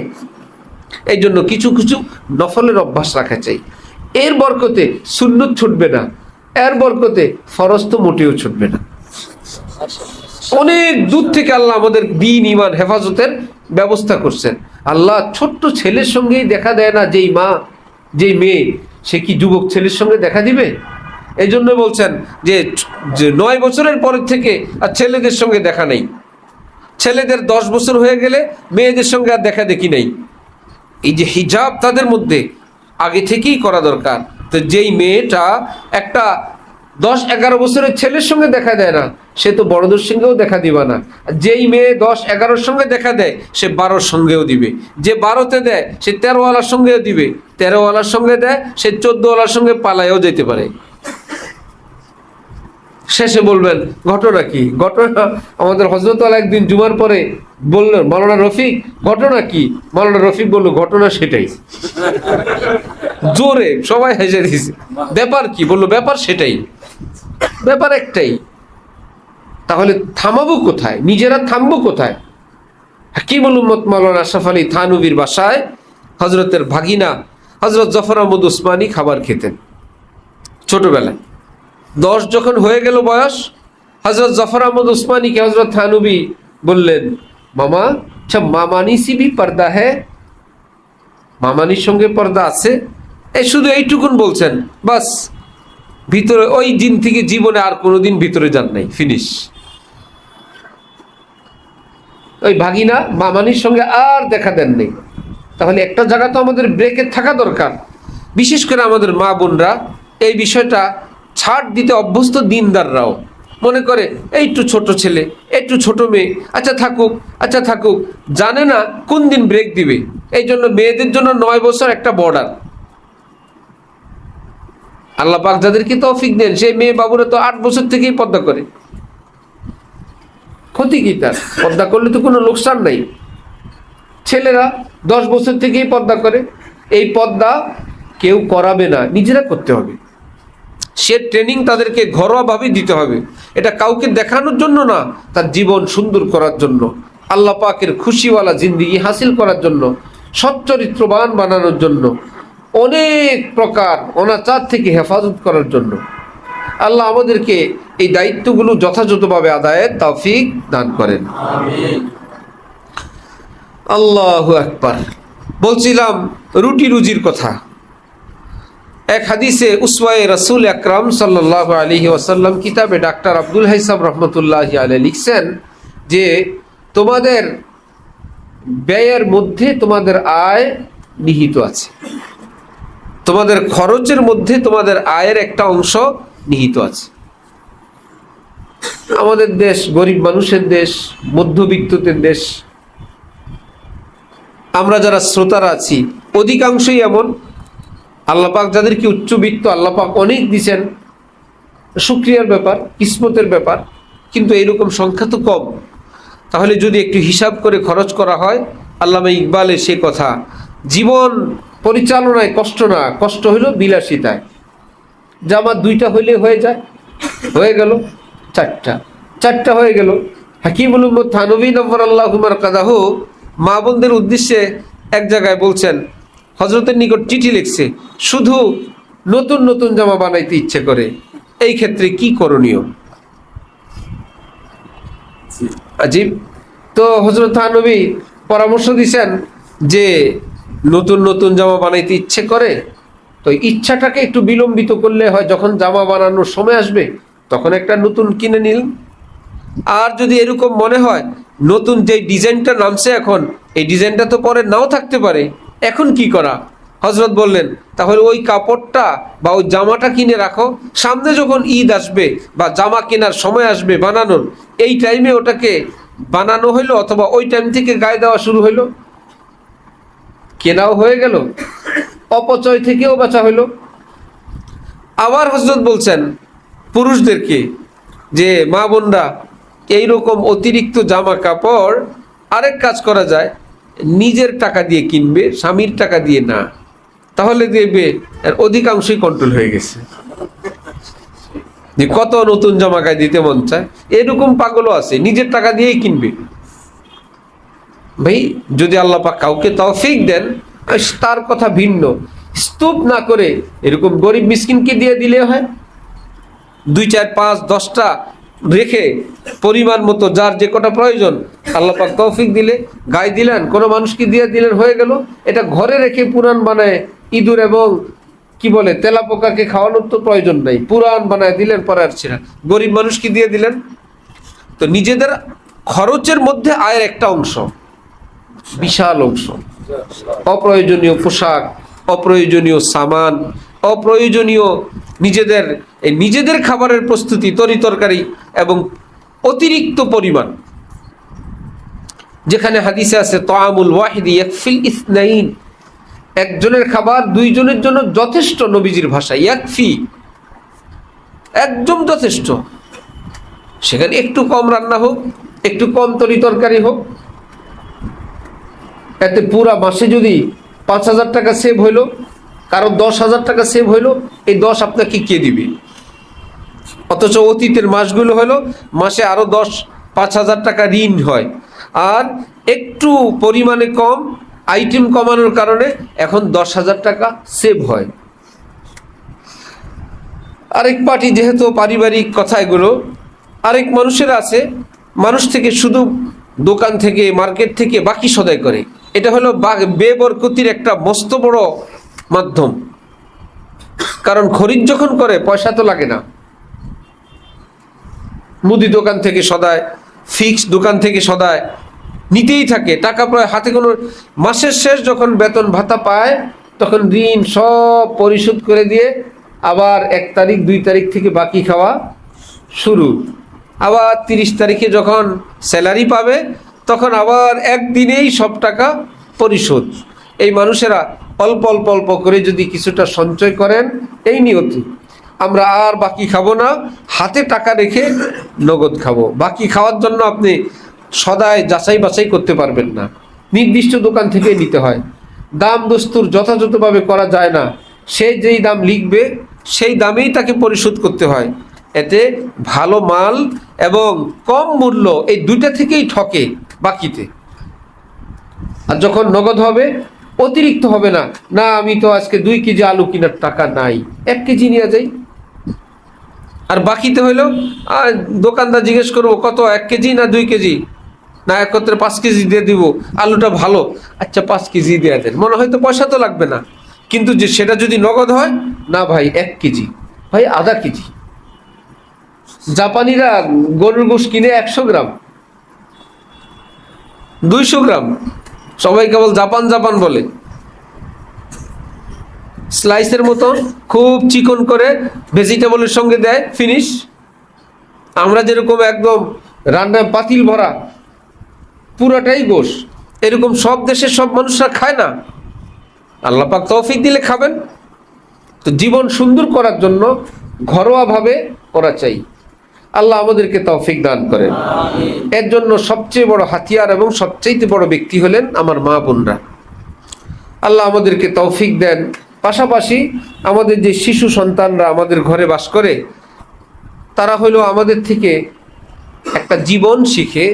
এই জন্য কিছু কিছু নফলের অভ্যাস রাখা চাই, এর বরকতে সুন্নত ছুটবে না, এর বরকতে ফরজ তো মোটেও ছুটবে না। অনেক দূর থেকে আল্লাহ আমাদের দ্বীন ঈমান হেফাজতের ব্যবস্থা করছেন। আল্লাহ ছোট্ট ছেলের সঙ্গেই দেখা দেয় না, যেই মা যেই মেয়ে, সে কি যুবক ছেলের সঙ্গে দেখা দিবে? এই জন্য বলছেন যে 9 বছরের পরের থেকে আর ছেলেদের সঙ্গে দেখা নেই, ছেলেদের 10 বছর হয়ে গেলে মেয়েদের সঙ্গে আর দেখা দেখি নাই। এই যে হিজাব তাদের মধ্যে আগে থেকেই করা দরকার। তো যেই মেয়েটা একটা 10-11 বছরের ছেলের সঙ্গে দেখা দেয় না, সে তো বড়দের সঙ্গেও দেখা দিবা না। যেই মেয়ে 10-11-র সঙ্গে দেখা দেয় সে 12-র সঙ্গেও দিবে। যে 12-তে দেয় সে 13-ওয়ালার সঙ্গেও দিবে। 13-ওয়ালার সঙ্গে দেয় সে 14-ওয়ালার সঙ্গে পালায়ও যেতে পারে। শেষে বলবেন ঘটনা কি? ঘটনা আমাদের হযরত আলী একদিন জুমার পরে বললেন, মাওলানা রফিক ঘটনা কি? মাওলানা রফিক বলল, ঘটনা সেটাই। জোরে সবাই হেসে দিয়েছে। ব্যাপার কি? বললো ব্যাপার সেটাই, ব্যাপার একটাই। তাহলে থামাবো কোথায়? নিজেরা থামবো কোথায়? হাকিমুল উম্মত মাওলানা আশরাফ আলী থানভীর বাসায় হযরতের ভাগিনা হযরত জাফর আহমদ উসমানী খাবার খেতেন ছোটবেলায়। 10 যখন হয়ে গেল বয়স, হযরত জাফর আহমদ উসমানীকে হযরত থানভী বললেন, মামা আচ্ছা মামানি সি ভি পর্দা হ্যায়? মামানির সঙ্গে পর্দা আছে? এই শুধু এইটুকুন বলছেন, বাস। ভিতরে ওই দিন থেকে জীবনে আর কোনোদিন ভিতরে যান নাই, ফিনিশ। ওই ভাগিনা মামানির সঙ্গে আর দেখা দেন নেই। তাহলে একটা জায়গা তো আমাদের ব্রেকে থাকা দরকার। বিশেষ করে আমাদের মা বোনরা এই বিষয়টা ছাড় দিতে অভ্যস্ত। দিনদাররাও মনে করে একটু ছোট ছেলে, একটু ছোট মেয়ে, আচ্ছা থাকুক, আচ্ছা থাকুক, জানে না কোন দিন ব্রেক দিবে। এই জন্য মেয়েদের জন্য 9 বছর একটা বর্ডার। আল্লাহ পাক যাদেরকে তৌফিক দেন, সেই মেয়ে বাবুরা তো 8 বছর থেকেই পর্দা করে। ক্ষতি কি তার? পর্দা করলে তো কোনো লোকসান নাই। ছেলেরা 10 বছর থেকেই পর্দা করে। এই পর্দা কেউ করাবে না, নিজেরা করতে হবে। সে ট্রেনিং তাদেরকে ঘরোয়াভাবে দিতে হবে। এটা কাউকে দেখানোর জন্য না, তার জীবন সুন্দর করার জন্য, আল্লাহ পাকের খুশিওয়ালা জিন্দেগি হাসিল করার জন্য, সচ্চরিত্রবান বানানোর জন্য, অনেক প্রকার অনাচার থেকে হেফাজত করার জন্য। আল্লাহ আমাদেরকে এই দায়িত্বগুলো যথাযথভাবে আদায়ের তৌফিক দান করেন। আল্লাহু আকবার। বলছিলাম রুটি রুজির কথা। এক হাদিসে উসওয়ায়ে রাসূল আকরাম সাল্লাল্লাহু আলাইহি ওয়াসাল্লাম কিতাবে ডাক্তার আব্দুল হাইসাম রহমতুল্লাহি আলাইহি লিখছেন যে তোমাদের ব্যয়ের মধ্যে তোমাদের আয় নিহিত আছে। তোমাদের খরচের মধ্যে তোমাদের আয়ের একটা অংশ নিহিত আছে। আমাদের দেশ গরিব মানুষের দেশ, মধ্যবিত্তদের দেশ। আমরা যারা শ্রোতারা আছি অধিকাংশই এমন। আল্লাহ পাক যাদেরকে উচ্চবিত্ত আল্লাহ পাক অনেক দিছেন, শুকরিয়ার ব্যাপার, কিসমতের ব্যাপার, কিন্তু এইরকম সংখ্যা তো কম। তাহলে যদি একটু হিসাব করে খরচ করা হয়, আল্লামা ইকবালের সে কথা, জীবন পরিচালনায় কষ্ট না, কষ্ট হইল বিলাসিতায়। জামা 2টা হইলে হয়ে যায়, হয়ে গেল 4টা হয়ে গেল। হাকিমুল উম্মত থানভী নব্বরাল্লাহু মারকাদাহু মা বোনদের উদ্দেশ্যে এক জায়গায় বলছেন, হযরতের নিকট চিঠি লিখছে, শুধু নতুন নতুন জামা বানাইতে ইচ্ছে করে, এই ক্ষেত্রে কি করণীয়? আজীব। তো হযরত থানভী পরামর্শ দিছেন যে নতুন নতুন জামা বানাইতে ইচ্ছে করে, তো ইচ্ছাটাকে একটু বিলম্বিত করলে হয়, যখন জামা বানানোর সময় আসবে তখন একটা নতুন কিনে নিল। আর যদি এরকম মনে হয় নতুন যে ডিজাইনটা নামছে এখন, এই ডিজাইনটা তো পরে নাও থাকতে পারে, এখন কি করা? হযরত বললেন, তাহলে ওই কাপড়টা বা ওই জামাটা কিনে রাখো, সামনে যখন ঈদ আসবে বা জামা কেনার সময় আসবে বানানোর, এই টাইমে ওটাকে বানানো হইলো, অথবা ওই টাইম থেকে গায়ে দেওয়া শুরু হইলো, কেনাও হয়ে গেল, অপচয় থেকেও বাঁচা হইলো। আবার হযরত বলছেন পুরুষদেরকে যে মা বোনরা এইরকম অতিরিক্ত জামা কাপড় আরেক কাজ করা যায়, নিজের টাকা দিয়ে কিনবে, স্বামীর টাকা দিয়ে না, তাহলে দেখবে এর অধিকাংশই কন্ট্রোল হয়ে গেছে। যে কত নতুন জামা গায়ে দিতে মন চায়, এরকম পাগলও আছে, নিজের টাকা দিয়েই কিনবে। ভাই যদি আল্লাহ পাক কাউকে তৌফিক দেন, তার কথা ভিন্ন, স্তূপ না করে এরকম গরিব মিসকিনকে দিয়ে দিলে হয়। 2, 4, 5, 10টা রেখে পরিমাণ মতো যার যে কটা প্রয়োজন আল্লাহ পাক তৌফিক দিলে গায়ে দিলেন, কোনো মানুষকে দিয়ে দিলেন, হয়ে গেল। এটা ঘরে রেখে পুরান বানায় ইঁদুর এবং কি বলে তেলাপোকাকে খাওয়ানোর তো প্রয়োজন নাই। পুরান বানায় দিলেন, পরে আর ছিল, গরিব মানুষকে দিয়ে দিলেন। তো নিজেদের খরচের মধ্যে আয়ের একটা অংশ, বিশাল অংশ, অপ্রয়োজনীয় পোশাক, অপ্রয়োজনীয় সামান, অপ্রয়োজনীয় নিজেদের খাবারের প্রস্তুতি, তরিতরকারি এবং অতিরিক্ত পরিমাণ, যেখানে হাদিসে আছে তাআমুল ওয়াহিদি ইয়াকফিল ইসনাইন, একজনের খাবার দুইজনের জন্য যথেষ্ট। নবীজির ভাষা ইয়াকফি, একদম যথেষ্ট। সেখানে একটু কম রান্না হোক, একটু কম তরিতরকারি হোক, এতে পুরা মাসে যদি 5,000 টাকা সেভ হইল, কারো 10,000 টাকা সেভ হইল, এই 10 আপনাকে কে দিবে? অথচ অতীতের মাসগুলো হলো মাসে আরো 5,000 টাকা ঋণ হয়, আর একটু পরিমাণে কম, আইটেম কমানোর কারণে এখন 10,000 টাকা সেভ হয়। আরেক পার্টি, যেহেতু পারিবারিক কথা এগুলো, আরেক মানুষের আছে, মানুষ থেকে শুধু দোকান থেকে, মার্কেট থেকে বাকি সদাই করে। এটা হলো বেবরকতির একটা মস্ত বড় মাধ্যম। কারণ খরিদ যখন করে পয়সা তো লাগে না, মুদি দোকান থেকে সদায়, ফিক্সড দোকান থেকে সদায় নিতেই থাকে, টাকা প্রায় হাতে কোনো। মাসের শেষ যখন বেতন ভাতা পায় তখন ঋণ সব পরিশোধ করে দিয়ে আবার 1 তারিখ 2 তারিখ থেকে বাকি খাওয়া শুরু। আবার 30 তারিখে যখন স্যালারি পাবে তখন আবার একদিনেই সব টাকা পরিশোধ। এই মানুষেরা অল্প অল্প অল্প করে যদি কিছুটা সঞ্চয় করেন এই নিয়তি, আমরা আর বাকি খাবো না, হাতে টাকা রেখে নগদ খাবো। বাকি খাওয়ার জন্য আপনি সদায় যাচাই বাছাই করতে পারবেন না, নির্দিষ্ট দোকান থেকে নিতে হয়। দাম দস্তুর যথাযথভাবে করা যায় না, সে যেই দাম লিখবে সেই দামেই তাকে পরিশোধ করতে হয়। এতে ভালো মাল এবং কম মূল্য এই দুইটা থেকেই ঠকে বাকিতে। আর যখন নগদ হবে অতিরিক্ত হবে না, না আমি তো আজকে 2 কেজি আলু কেনার টাকা নাই, 1 কেজি নিয়ে যাই। আর বাকিতে হইলো দোকানদার জিজ্ঞেস করবো কত, 1 কেজি না 2 কেজি, না একত্রে 5 কেজি দিয়ে দিব, আলুটা ভালো, আচ্ছা 5 কেজি দিয়ে দেন। মনে হয় তো পয়সা তো লাগবে না, কিন্তু যে সেটা যদি নগদ হয়, না ভাই 1 কেজি, ভাই আধা কেজি। জাপানিরা গরুর গোশত কিনে 100 গ্রাম, 200 গ্রাম, সবাই কেবল জাপান জাপান বলে। স্লাইসের মতো খুব চিকন করে ভেজিটেবলের সঙ্গে দেয়, ফিনিশ। আমরা যেরকম একদম রান্না পাতিল ভরা পুরাটাই গোশত, এরকম সব দেশের সব মানুষরা খায় না। আল্লাহ পাক তৌফিক দিলে খাবেন। তো জীবন সুন্দর করার জন্য ঘরোয়াভাবে করা চাই। আল্লাহ আমাদেরকে তৌফিক দান করেন। এর জন্য সবচেয়ে বড় হাতিয়ার এবং সবচেয়ে বড় ব্যক্তি হলেন আমার মা বোনরা। আল্লাহ আমাদেরকে তৌফিক দেন। পাশাপাশি আমাদের যে শিশু সন্তানরা আমাদের ঘরে বাস করে, তারা হলো আমাদের থেকে একটা জীবন শিখে,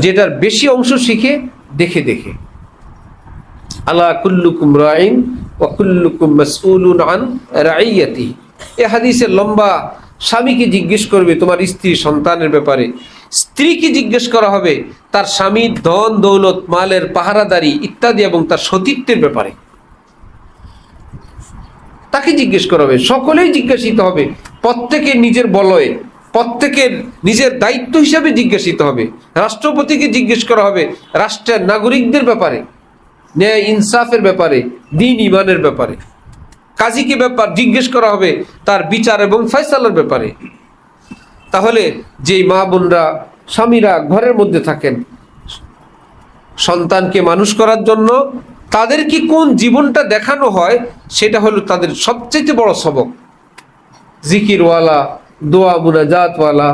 যেটার বেশি অংশ শিখে দেখে দেখে। আলা কুল্লুকুম রাইন ওয়া কুল্লুকুম মাসউলুন আন রাইয়াতি। এই হাদিসের লম্বা। স্বামীকে জিজ্ঞেস করবে তোমার স্ত্রী সন্তানের ব্যাপারে, স্ত্রীকে জিজ্ঞেস করা হবে তার স্বামীর ধন দৌলত, মালের পাহারাদারি ইত্যাদি এবং তার সতীত্বের ব্যাপারে তাকে জিজ্ঞেস করা হবে। সকলেই জিজ্ঞাসিত হবে, প্রত্যেকের নিজের বলয়ে, প্রত্যেকের নিজের দায়িত্ব হিসাবে জিজ্ঞাসিত হবে। রাষ্ট্রপতিকে জিজ্ঞেস করা হবে রাষ্ট্রের নাগরিকদের ব্যাপারে, ন্যায় ইনসাফের ব্যাপারে, দ্বীন ইমানের ব্যাপারে। কাজীকে ব্যাপার জিজ্ঞেস করা হবে তার বিচার এবং ফয়সালার ব্যাপারে। তাহলে যেই মা বোনরা, স্বামীরা ঘরের মধ্যে থাকেন, সন্তানকে মানুষ করার জন্য তাদেরকে কোন জীবনটা দেখানো হয়, সেটা হলো তাদের সবচেয়ে বড় সবক। জিকিরওয়ালা, দোয়া মুনাজাতওয়ালা।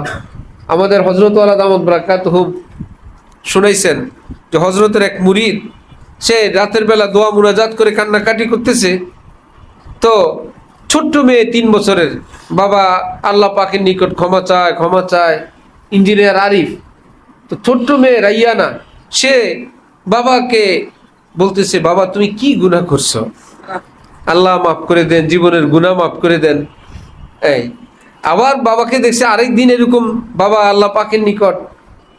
আমাদের হযরতওয়ালা দামাত বারাকাতুহুম শুনাইছেন যে হযরতের এক মুরিদ, সে রাতের বেলা দোয়া মুনাজাত করে কান্নাকাটি করতেছে। তো ছোট্ট মেয়ে 3 বছরের, বাবা আল্লাহ পাকের নিকট ক্ষমা চায়, ইঞ্জিনিয়ার আরিফ। তো ছোট্ট মেয়ে রাইয়ানা, সে বাবাকে বলতেছে বাবা তুমি কি গুনাহ করছো, আল্লাহ মাফ করে দেন, জীবনের গুনাহ মাফ করে দেন। এই আবার বাবাকে দেখছে আরেক দিন এরকম বাবা আল্লাহ পাকের নিকট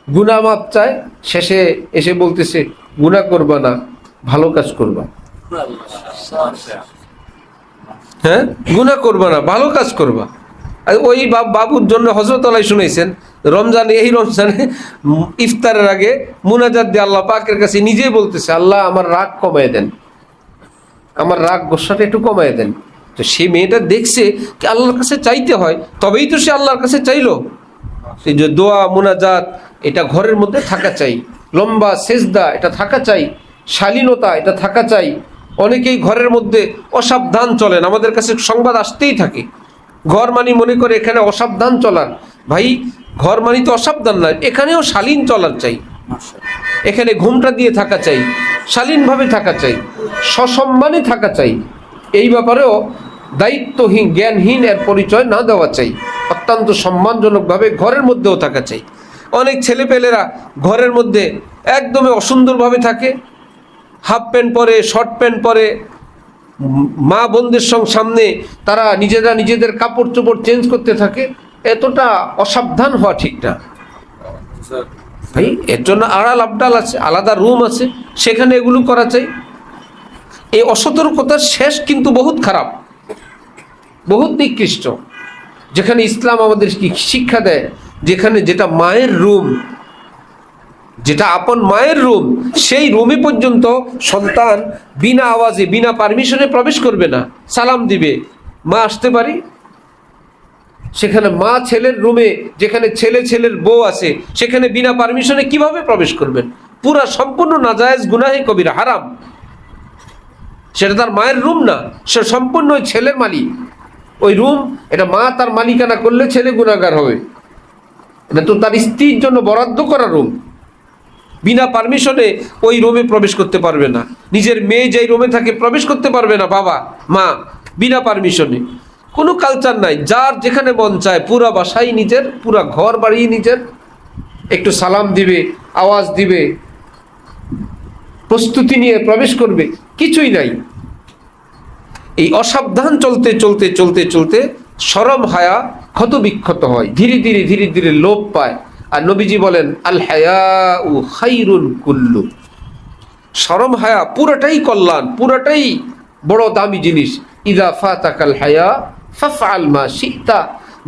গুনাহ মাফ চায়, শেষে এসে বলতেছে গুনাহ করবা না, ভালো কাজ করবা। হ্যাঁ, গুনাহ করবা না, ভালো কাজ করবা। ওই বাবুর জন্য হযরত আলী শুনাইছেন রমজানে, এই রমজানে ইফতারের আগে মুনাজাত দিয়ে আল্লাহ পাকের কাছে নিজেই বলতেছে আল্লাহ আমার রাগ কমায় দেন, আমার রাগ গোসাটা একটু কমায় দেন। তো সেই মেয়েটা দেখছে কি আল্লাহর কাছে চাইতে হয়, তবেই তো সে আল্লাহর কাছে চাইলো। সেই যে দোয়া মুনাজাত এটা ঘরের মধ্যে থাকা চাই, লম্বা সেজদা এটা থাকা চাই, শালীনতা এটা থাকা চাই। অনেকেই ঘরের মধ্যে অসাবধান চলেন, আমাদের কাছে সংবাদ আসতেই থাকে, ঘর মানি মনে করে এখানে অসাবধান চলার। ভাই ঘর মানি তো অসাবধান নয়, এখানেও শালীন চলার চাই, এখানে ঘুমটা দিয়ে থাকা চাই, শালীনভাবে থাকা চাই, সসম্মানে থাকা চাই। এই ব্যাপারেও দায়িত্বহীন জ্ঞানহীন এর পরিচয় না দেওয়া চাই, অত্যন্ত সম্মানজনকভাবে ঘরের মধ্যেও থাকা চাই। অনেক ছেলেপেলেরা ঘরের মধ্যে একদমই অসুন্দরভাবে থাকে, হাফ প্যান্ট পরে, শর্ট প্যান্ট পরে, মা বোনদের সামনে তারা নিজেরা নিজেদের কাপড় চোপড় চেঞ্জ করতে থাকে। এতটা অসাবধান হওয়া ঠিক না ভাই। এর জন্য আড়াল আবডাল আছে, আলাদা রুম আছে, সেখানে এগুলো করা চাই। এই অসতর্কতার শেষ কিন্তু বহুত খারাপ, বহুত নিকৃষ্ট। যেখানে ইসলাম আমাদের শিক্ষা দেয়, যেখানে যেটা মায়ের রুম, যেটা আপন মায়ের রুম, সেই রুমে পর্যন্ত সন্তান বিনা আওয়াজে বিনা পারমিশনে প্রবেশ করবে না, সালাম দিবে, মা আসতে পারি। সেখানে মা ছেলের রুমে, যেখানে ছেলে ছেলের বউ আছে, সেখানে বিনা পারমিশনে কিভাবে প্রবেশ করবেন? পুরা সম্পূর্ণ নাজায়েজ, গুনাহে কবিরা, হারাম। সেটা তার মায়ের রুম না, সে সম্পূর্ণ ওই ছেলের মালিক। ওই রুম এটা মা তার মালিকানা করলে ছেলে গুনাহগার হবে। এটা তো তার স্ত্রীর জন্য বরাদ্দ করা রুম, বিনা পারমিশনে ওই রুমে প্রবেশ করতে পারবে না। নিজের মেয়ে যেই রুমে থাকে প্রবেশ করতে পারবে না বাবা মা, বিনা পারমিশনে। কোনো কালচার নাই, যার যেখানে মন চায় পুরা বাসাই নিজের, পুরা ঘর বাড়ি নিজের, একটু সালাম দিবে, আওয়াজ দিবে, প্রস্তুতি নিয়ে প্রবেশ করবে, কিছুই নাই। এই অসাবধান চলতে চলতে চলতে চলতে শরম হায়া ক্ষত বিক্ষত হয়, ধীরে ধীরে ধীরে ধীরে লোপ পায়। আর নবীজি বলেন আল হায়াউ খাইরুন কুল্লু, শরম হায়া পুরাটাই কল্যাণ, পুরাটাই বড় দামি জিনিস। ইদা ফাতাকাল হায়া ফাফআল মা শিতা,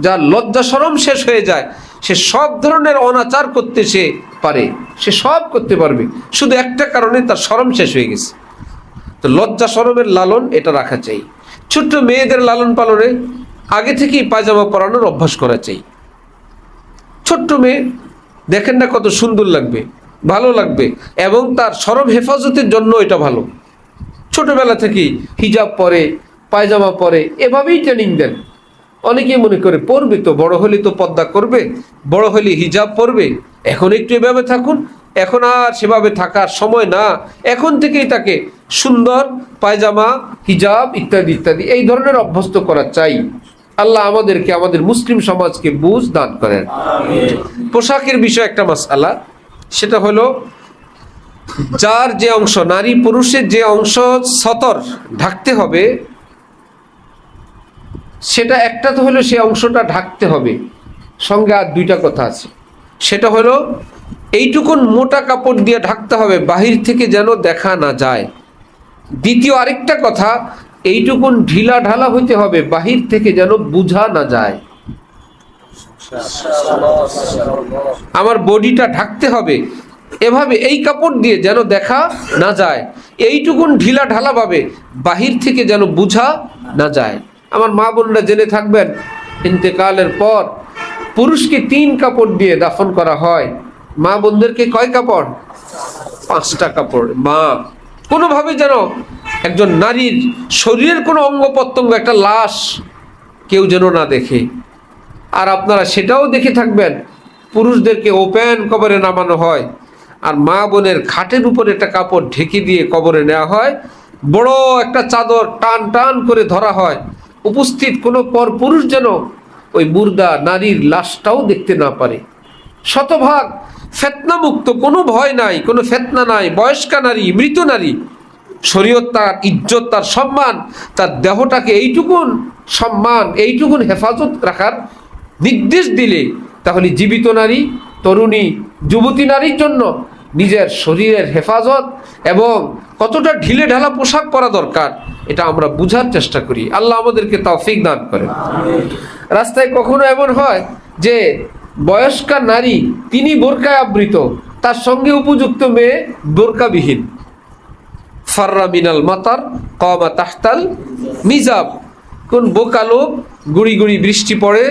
যার লজ্জা শরম শেষ হয়ে যায়, সে সব ধরনের অনাচার করতে সে পারে, সে সব করতে পারবে, শুধু একটা কারণে তার শরম শেষ হয়ে গেছে। তো লজ্জা শরমের লালন এটা রাখা চাই। ছোট্ট মেয়েদের লালন পালনে আগে থেকেই পায়জামা পরানোর অভ্যাস করা চাই। ছোট্ট মেয়ে দেখেন না কত সুন্দর লাগবে, ভালো লাগবে, এবং তার শরম হেফাজতের জন্য এটা ভালো। ছোটবেলা থেকেই হিজাব পরে, পায়জামা পরে, এভাবেই ট্রেনিং দেন। অনেকেই মনে করে পরবে তো, বড় হলে তো পর্দা করবে, বড় হলে হিজাব পরবে, এখন একটু এভাবে থাকুন, এখন আর সেভাবে থাকার সময় না, এখন থেকেই তাকে সুন্দর পায়জামা, হিজাব ইত্যাদি ইত্যাদি এই ধরনের অভ্যস্ত করা চাই। আল্লাহ আমাদেরকে, আমাদের মুসলিম সমাজকে বুঝ দান করেন। পোশাকের বিষয়ে একটা মাসআলা, সেটা হলো যার যে অংশ, নারী পুরুষের যে অংশ সতর ঢাকতে হবে, সেটা একটা তো হলো সে অংশটা ঢাকতে হবে, সঙ্গে আর দুইটা কথা আছে। সেটা হলো এইটুকুন মোটা কাপড় দিয়ে ঢাকতে হবে, বাহির থেকে যেন দেখা না যায়। দ্বিতীয় আরেকটা কথা, এইটুকুন ঢিলা ঢালা হইতে হবে, বাহির থেকে যেন বুঝা না যায়। আমার বডিটা ঢাকতে হবে এভাবে, এই কাপড় দিয়ে যেন দেখা না যায়, এইটুকুন ঢিলা ঢালা ভাবে, বাহির থেকে যেন বুঝা না যায়। আমার মা বোনরা জেনে থাকবেন, ইন্তেকালের পর পুরুষকে 3 কাপড় দিয়ে দাফন করা হয়, মা বোনদেরকে কয় কাপড়? 5টা কাপড়। মা কোনোভাবে যেন একজন নারীর শরীরের কোনো অঙ্গ প্রত্যঙ্গ, একটা লাশ কেউ যেন না দেখে। আর আপনারা সেটাও দেখে থাকবেন, পুরুষদেরকে ওপেন কবরে নামানো হয়, আর মা বোনের খাটের উপর একটা কাপড় ঢেকে দিয়ে কবরে নেওয়া হয়, বড় একটা চাদর টান টান করে ধরা হয়। উপস্থিত কোনো পর পুরুষ যেন ওই মুর্দা নারীর লাশটাও দেখতে না পারে। শতভাগ ফেতনা মুক্ত, কোনো ভয় নাই, কোনো ফেতনা নাই। বয়স্কা নারী, মৃত নারী, শরীয়ত তার ইজ্জত, তার সম্মান, তার দেহটাকে এইটুকুন সম্মান, এইটুকুন হেফাজত রাখার নির্দেশ দিলে, তাহলে জীবিত নারী, তরুণী, যুবতী নারীর জন্য নিজের শরীরের হেফাজত এবং কতটা ঢিলে ঢালা পোশাক পরা দরকার, এটা আমরা বুঝার চেষ্টা করি। আল্লাহ আমাদেরকে তৌফিক দান করেন। রাস্তায় কখনো এমন হয় যে বয়স্কা নারী, তিনি বোরকায় আবৃত, তার সঙ্গে উপযুক্ত মেয়ে বোরকাবিহীন, ফাররা মিনাল মাতার কামা তাহতাল মিজাব, কোন বোকা লোক, গুড়ি গুড়ি বৃষ্টি পড়ে,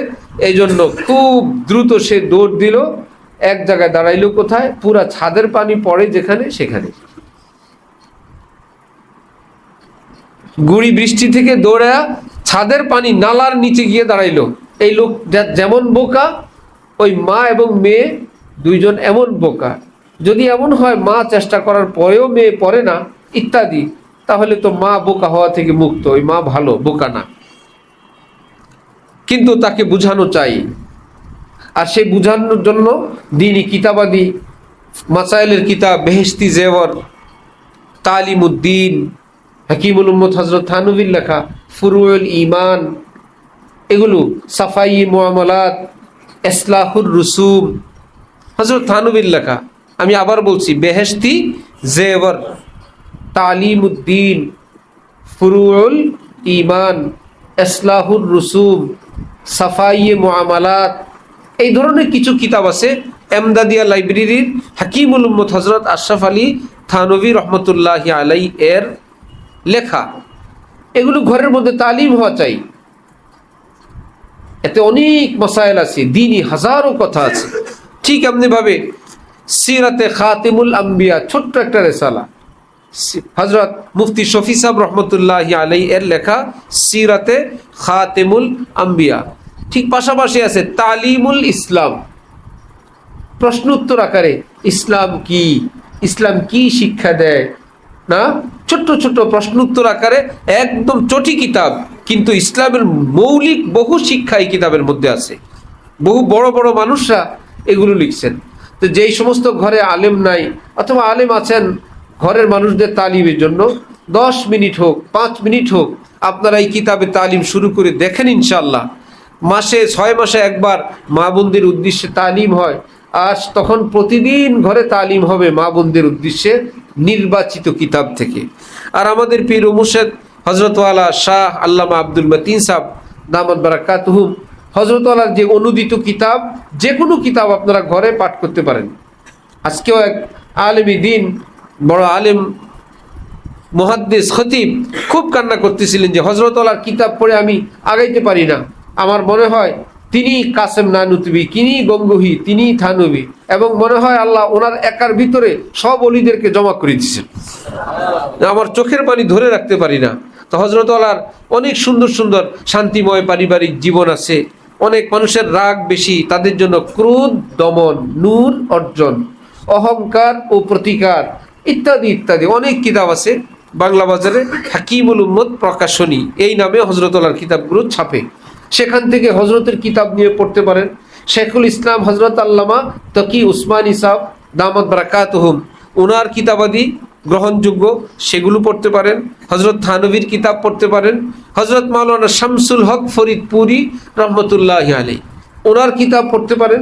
এই জন্য খুব দ্রুত সে দৌড় দিল, এক জায়গায় দাঁড়াইলো, কোথায়? পুরা ছাদের পানি পড়ে যেখানে সেখানে। গুড়ি বৃষ্টি থেকে দৌড়ে ছাদের পানি নালার নিচে গিয়ে দাঁড়াইলো। এই লোক যেমন বোকা, ওই মা এবং মেয়ে দুইজন এমন বোকা। যদি এমন হয় মা চেষ্টা করার পরেও মেয়ে পড়ে না ইত্যাদি, তাহলে তো মা বোকা হওয়া থেকে মুক্ত, ওই মা ভালো, বোকা না। কিন্তু তাকে বুঝানো চাই, আর সেই বুঝানোর জন্য দ্বীনি কিতাবাদি মাসাইলের কিতাব বেহেশতি জেওয়ার, তালিমুদ্দিন, হাকিমুল উম্মত হযরত থানভীর লেখা ফুরুউল ঈমান, এগুলো সাফাই মুআমালাত, ইসলাহুর রুসুম, হযরত থানভীর লেখা। আমি আবার বলছি, বেহেশতি জেওয়ার, তালিমুদ্দিন, ফুরুউল ঈমান, ইসলাহুর রুসুম, সাফাই মুআমালাত, এই ধরনের কিছু কিতাব আছে এমদাদিয়া লাইব্রেরির হাকিমুল উম্মত হযরত আশরাফ আলী থানভী রহমতুল্লাহি আলাইহি এর লেখা। এগুলো ঘরের মধ্যে তালিম হওয়া চাই। এতে অনেক মাসাইল আছে, দ্বীনি হাজারো কথা আছে। ঠিক এমনি ভাবে সিরাতে খাতিমুল আম্বিয়া, ছোট্ট একটা রেসালা, হযরত মুফতি শফি সাহেব রহমতুল্লাহি আলাইহি এর লেখা সিরাতে খাতিমুল আম্বিয়া। ঠিক পাশাপাশি আছে তালিমুল ইসলাম, প্রশ্ন উত্তর আকারে, ইসলাম কি, ইসলাম কি শিক্ষা দেয়, না ছোট্ট ছোট্ট প্রশ্ন উত্তর আকারে, একদম চটি কিতাব, কিন্তু ইসলামের মৌলিক বহু শিক্ষা এই কিতাবের মধ্যে আছে। বহু বড় বড় মানুষরা এগুলো লিখছেন। তো যেই সমস্ত ঘরে আলেম নাই অথবা আলেম আছেন, ঘরের মানুষদের তালিমের জন্য 10 মিনিট হোক, 5 মিনিট হোক, আপনারা এই কিতাবে তালিম শুরু করে দেখেন। ইনশাআল্লাহ মাসে 6 মাসে একবার মা বোনদের উদ্দেশ্যে তালিম হয়, আর তখন প্রতিদিন ঘরে তালিম হবে মা বোনদের উদ্দেশ্যে নির্বাচিত কিতাব থেকে। আর আমাদের পীর ও মুর্শিদ হযরত ওয়ালা শাহ আল্লামা আব্দুল মতিন সাহেব দামাত বারাকাতুহুম, হযরত ওয়ালার যে অনুদিত কিতাব, যে কোনো কিতাব আপনারা ঘরে পাঠ করতে পারেন। আজকেও এক আলেমী দ্বীন, বড় আলেম মুহাদ্দিস খতিব খুব কান্না করতেছিলেন যে হযরত ওয়ালার কিতাব পড়ে আমি আগাইতে পারি না। আমার মনে হয় তিনি কাসেম নানুতুবি, তিনি গঙ্গোহী, তিনি থানভী, এবং মনে হয় আল্লাহ ওনার একার ভিতরে সব অলিদেরকে জমা করে দিয়েছেন। আমার চোখের পানি ধরে রাখতে পারি না। তো হযরত ওয়ালার অনেক সুন্দর সুন্দর শান্তিময় পারিবারিক জীবন আছে। অনেক মানুষের রাগ বেশি, তাদের জন্য ক্রোধ দমন, নূর অর্জন, অহংকার ও প্রতিকার ইত্যাদি ইত্যাদি অনেক কিতাব আছে বাংলা বাজারে। হাকিমুল উম্মত প্রকাশনী এই নামে হযরত ওয়ালার কিতাবগুলো ছাপে। সেখান থেকে হযরতের কিতাব নিয়ে পড়তে পারেন। শেখুল ইসলাম হযরত আল্লামা তকি উসমানী সাহেব দামাত বারাকাতুহুম, ওনার কিতাবাদি গ্রহণযোগ্য, সেগুলো পড়তে পারেন। হযরত থানভীর কিতাব পড়তে পারেন। হযরত মাওলানা শামসুল হক ফরিদপুরি রহমতুল্লাহি আলাইহি, ওনার কিতাব পড়তে পারেন।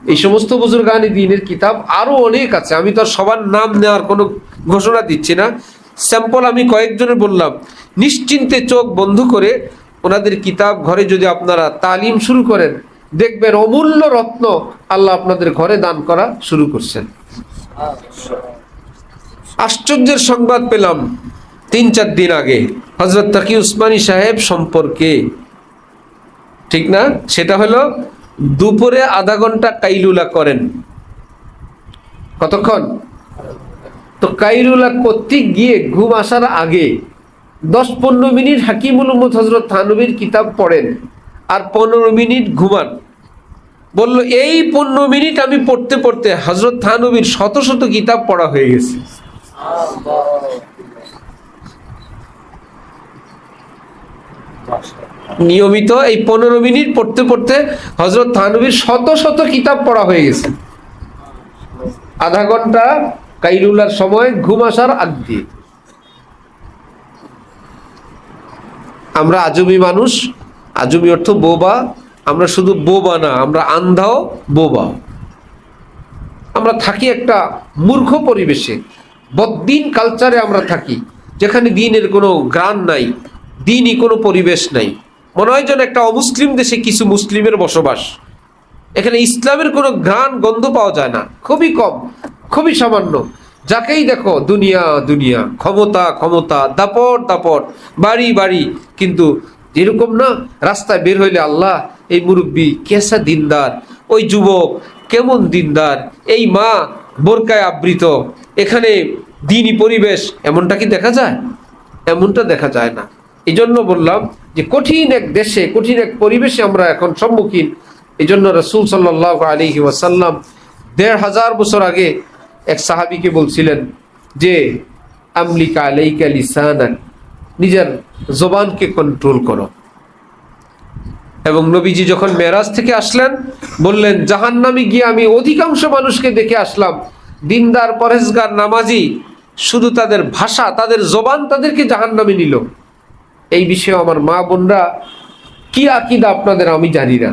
এই সমস্ত বুজুর্গানি দ্বীনের কিতাব আরও অনেক আছে। আমি তো সবার নাম নেওয়ার কোনো ঘোষণা দিচ্ছি না, স্যাম্পল আমি কয়েকজনের বললাম। নিশ্চিন্তে চোখ বন্ধ করে ওনাদের কিতাব ঘরে যদি আপনারা তালিম শুরু করেন, দেখবেন অমূল্য রত্ন আল্লাহ আপনাদের ঘরে দান করা শুরু করছেন। আশ্চর্যের সংবাদ পেলাম 3-4 দিন আগে হযরত তাকি উসমানী সাহেব সম্পর্কে, ঠিক না? সেটা হলো দুপুরে আধা ঘন্টা কাইলুলা করেন। কতক্ষণ? তো কাইলুলা করতে গিয়ে ঘুম আসার আগে 10-15 মিনিট হাকিমুল উম্মত হযরত থানভীর কিতাব পড়েন, আর 15 মিনিট ঘুমান। বলল এই 15 মিনিট আমি পড়তে পড়তে হযরত থানভীর শত শত কিতাব পড়া হয়ে গেছে। নিয়মিত এই 15 মিনিট পড়তে পড়তে হযরত থানভীর শত শত কিতাব পড়া হয়ে গেছে। আধা ঘন্টা কাইলুলার সময় ঘুম আসার আগ দিয়ে। আমরা আজমি মানুষ, আজমি অর্থ বোবা। আমরা শুধু বোবা না, আমরা আন্ধাও বোবা। আমরা থাকি একটা মূর্খ পরিবেশে, বদ্দিন কালচারে আমরা থাকি, যেখানে দ্বীনের কোনো গ্রাণ নাই, দ্বীনই কোনো পরিবেশ নাই। মনে হয় যেন একটা অমুসলিম দেশে কিছু মুসলিমের বসবাস। এখানে ইসলামের কোনো ঘ্রাণ গন্ধ পাওয়া যায় না, খুবই কম, খুবই সামান্য। যাকেই দেখো দুনিয়া দুনিয়া, ক্ষমতা ক্ষমতা, দাপট দাপট, বাড়ি বাড়ি, কিন্তু যেরকম না রাস্তায় বের হইলে আল্লাহ এই মুরব্বী কেসা দিনদার, ওই যুবক কেমন দিনদার, এই মা বোরকায় আবৃত, এখানে দিনই পরিবেশ, এমনটা কি দেখা যায়? এমনটা দেখা যায় না। এই জন্য বললাম যে কঠিন এক দেশে, কঠিন এক পরিবেশে আমরা এখন সম্মুখীন। এই জন্য রাসূল সাল্লাল্লাহু আলাইহি ওয়াসাল্লাম ১৫০০ বছর আগে এক সাহাবীকে বলছিলেন যে আমলিকা আলাইকা লিসানাক, নিজের জবানকে কন্ট্রোল করো। এবং নবীজি যখন মেরাজ থেকে আসলেন বললেন, জাহান্নামে গিয়ে আমি অধিকাংশ মানুষকে দেখে আসলাম দিনদার, পরহেজগার, নামাজি, শুধু তাদের ভাষা, তাদের জবান তাদেরকে জাহান্নামে নিল। এই বিষয়ে আমার মা বোনরা কি আকীদা আপনাদের আমি জানি না।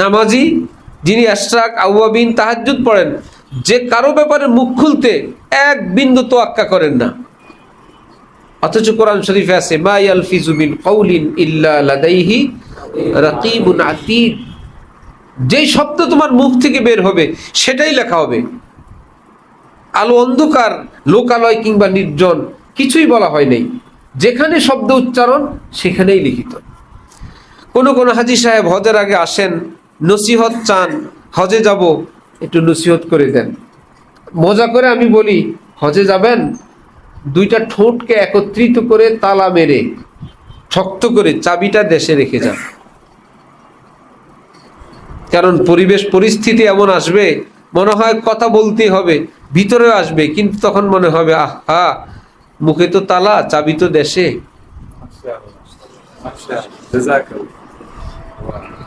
নামাজি যিনি ইশরাক, আওয়াবিন, তাহাজ্জুদ পড়েন, যে কারো ব্যাপারে মুখ খুলতে এক বিন্দু তোয়াক্কা করেন না, অথচ কোরআন শরীফে আছে মা ইয়ালফিজু মিন কাউলিন ইল্লা লাদাইহি রাকিবুন আতীদ, যেই শব্দ তোমার মুখ থেকে বের হবে সেটাই লেখা হবে। আলো অন্ধকার, লোকালয় কিংবা নির্জন কিছুই বলা হয় নাই, যেখানে শব্দ উচ্চারণ সেখানেই লিখিত। কোন হাজী সাহেব হজের আগে আসেন, নসিহত চান, হজে যাব, একটু নসিহত করে দেন। মজা করে আমি বলি, হজে যাবেন, দুইটা ঠোঁটকে একত্রিত করে তালা মেরে শক্ত করে চাবিটা দেশে রেখে যান। কারণ পরিবেশ পরিস্থিতি এমন আসবে, মনে হয় কথা বলতে হবে, ভিতরেও আসবে, কিন্তু তখন মনে হবে আহা, মুখে তো তালা, চাবি তো দেশে।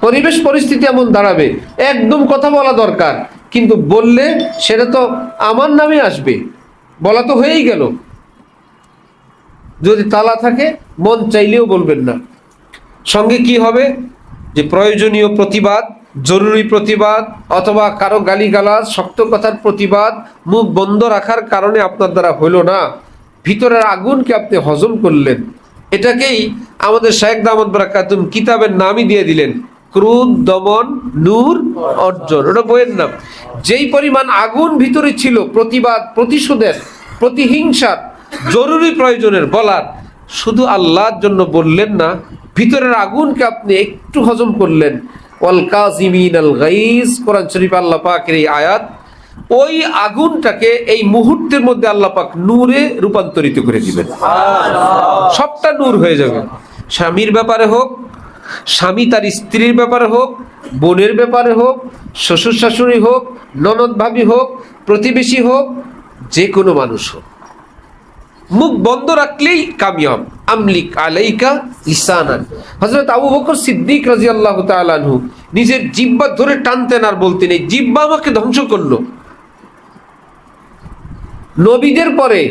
পরিবেশ পরিস্থিতি এমন দাঁড়াবে, একদম কথা বলা দরকার, কিন্তু বললে সেটা তো আমার নামে আসবে, বলা তো হয়েই গেল। যদি তালা থাকে মন চাইলেও বলবেন না। সঙ্গে কি হবে, যে প্রয়োজনীয় প্রতিবাদ, জরুরি প্রতিবাদ, অথবা কারো গালিগালাজ, শক্ত কথার প্রতিবাদ মুখ বন্ধ রাখার কারণে আপনার দ্বারা হইল না, ভিতরের আগুনকে আপনি হজম করলেন। এটাকেই আমাদের শায়েখ দামাত বারাকাতুম কিতাবের নামই দিয়ে দিলেন, ক্রোধ দমন নূর অর্জন। ওটা বইয়ের নাম। যেই পরিমাণ আগুন ভিতরে ছিল প্রতিবাদ, প্রতিশোধের, প্রতিহিংসার, জরুরি প্রয়োজনের বলার, শুধু আল্লাহর জন্য বললেন না, ভিতরের আগুনকে আপনি একটু হজম করলেন। ওয়াল কাযিমিনাল গাইজ, কোরআন শরীফে আল্লাহ পাকের এই আয়াত, ওই আগুনটাকে এই মুহূর্তের মধ্যে আল্লাহ পাক নূরে রূপান্তরিত করে দিবেন। সবটা নূর হয়ে যাবে। স্বামীর ব্যাপারে হোক, স্বামী তার স্ত্রীর ব্যাপারে হোক, বোনের ব্যাপারে হোক, শ্বশুর শাশুড়ি হোক, ননদ ভাবি হোক, প্রতিবেশী হোক, যে কোনো মানুষ হোক, মুখ বন্ধ রাখলেই কামিয়াব। আমলিক আলাইকা লিসানান। হযরত আবু বকর সিদ্দিক রাদিয়াল্লাহু তাআলা আনহু নিজের জিহ্বা ধরে টানতেন আর বলতেন, এই জিহ্বা আমাকে ধ্বংস করলো। নবীদের পরে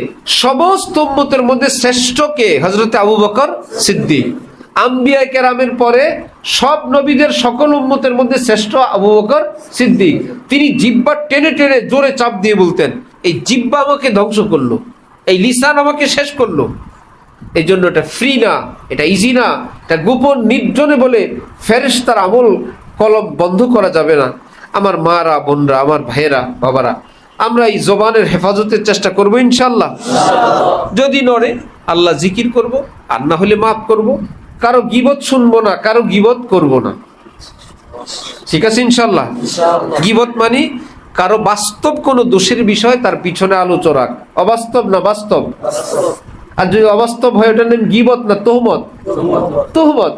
সমস্ত উম্মতের মধ্যে শ্রেষ্ঠ কে? হযরত আবু বকর সিদ্দিক। আম্বিয়া কেরামের পরে সব নবীদের সকল উম্মতের মধ্যে শ্রেষ্ঠ আবু বকর সিদ্দিক। তিনি জিহ্বা টেনে টেনে জোরে চাপ দিয়ে বলতেন, এই জিহ্বা আমাকে ধ্বংস করলো, এই লিসান আমাকে শেষ করলো। এই জন্য এটা ফ্রি না, এটা ইজি না, এটা গোপন নির্জনে বলে ফেরেশতার আমল কলম বন্ধ করা যাবে না। আমার মারা, বোনরা, আমার ভাইয়েরা, বাবারা, আমরা এই জবানের হেফাজতের চেষ্টা করবো ইনশাল্লাহ। যদি নড়ে আল্লাহ জিকির করব, আর না হলে মাফ করব। কারো গীবত শুনবো না, কারো গীবত করব না, ঠিক আছে ইনশাল্লাহ। গীবত মানে কারো বাস্তব কোনো দোষের বিষয় তার পিছনে আলোচনা, অবাস্তব না বাস্তব। আর যদি অবাস্তব হয় ওটার নাম গীবত না তোহমত। তোহমত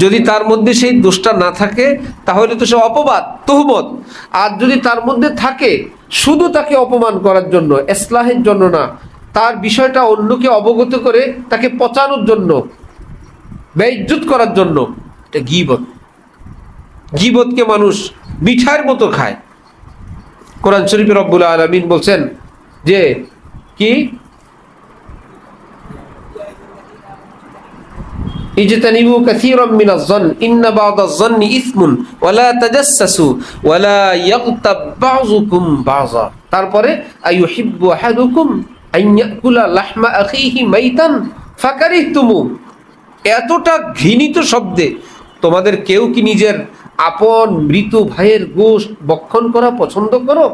যদি তার মধ্যে সেই দোষটা না থাকে তাহলে তো সে অপবাদ, তোহমত। আর যদি তার মধ্যে থাকে শুধু তাকে অপমান করার জন্য, ইসলাহের জন্য না, তার বিষয়টা অন্যকে অবগত করে তাকে পচানোর জন্য, বেইজ্জত করার জন্য, এটা গীবত। গীবতকে মানুষ মিঠাইয়ের মতো খায়। কোরআন শরীফে রব্বুল আলামিন বলছেন যে কি, ইজতানিবু কাসীরাম মিনাজ জন ইন্না বা'দাজ জন্নি ইসমুন ওয়া লা তাজাসসু ওয়া লা ইয়াগতাব বা'যুকুম বা'যা। তারপরে আইয়ুহিব্বু আহাদুকুম আন ইয়াকুলা লাহমা আখিহি মাইতান ফাকারিহতুমু। এতটা ঘৃণিত শব্দে তোমাদের কেউ কি নিজের আপন মৃত ভাইয়ের গোশত ভক্ষণ করা পছন্দ করো?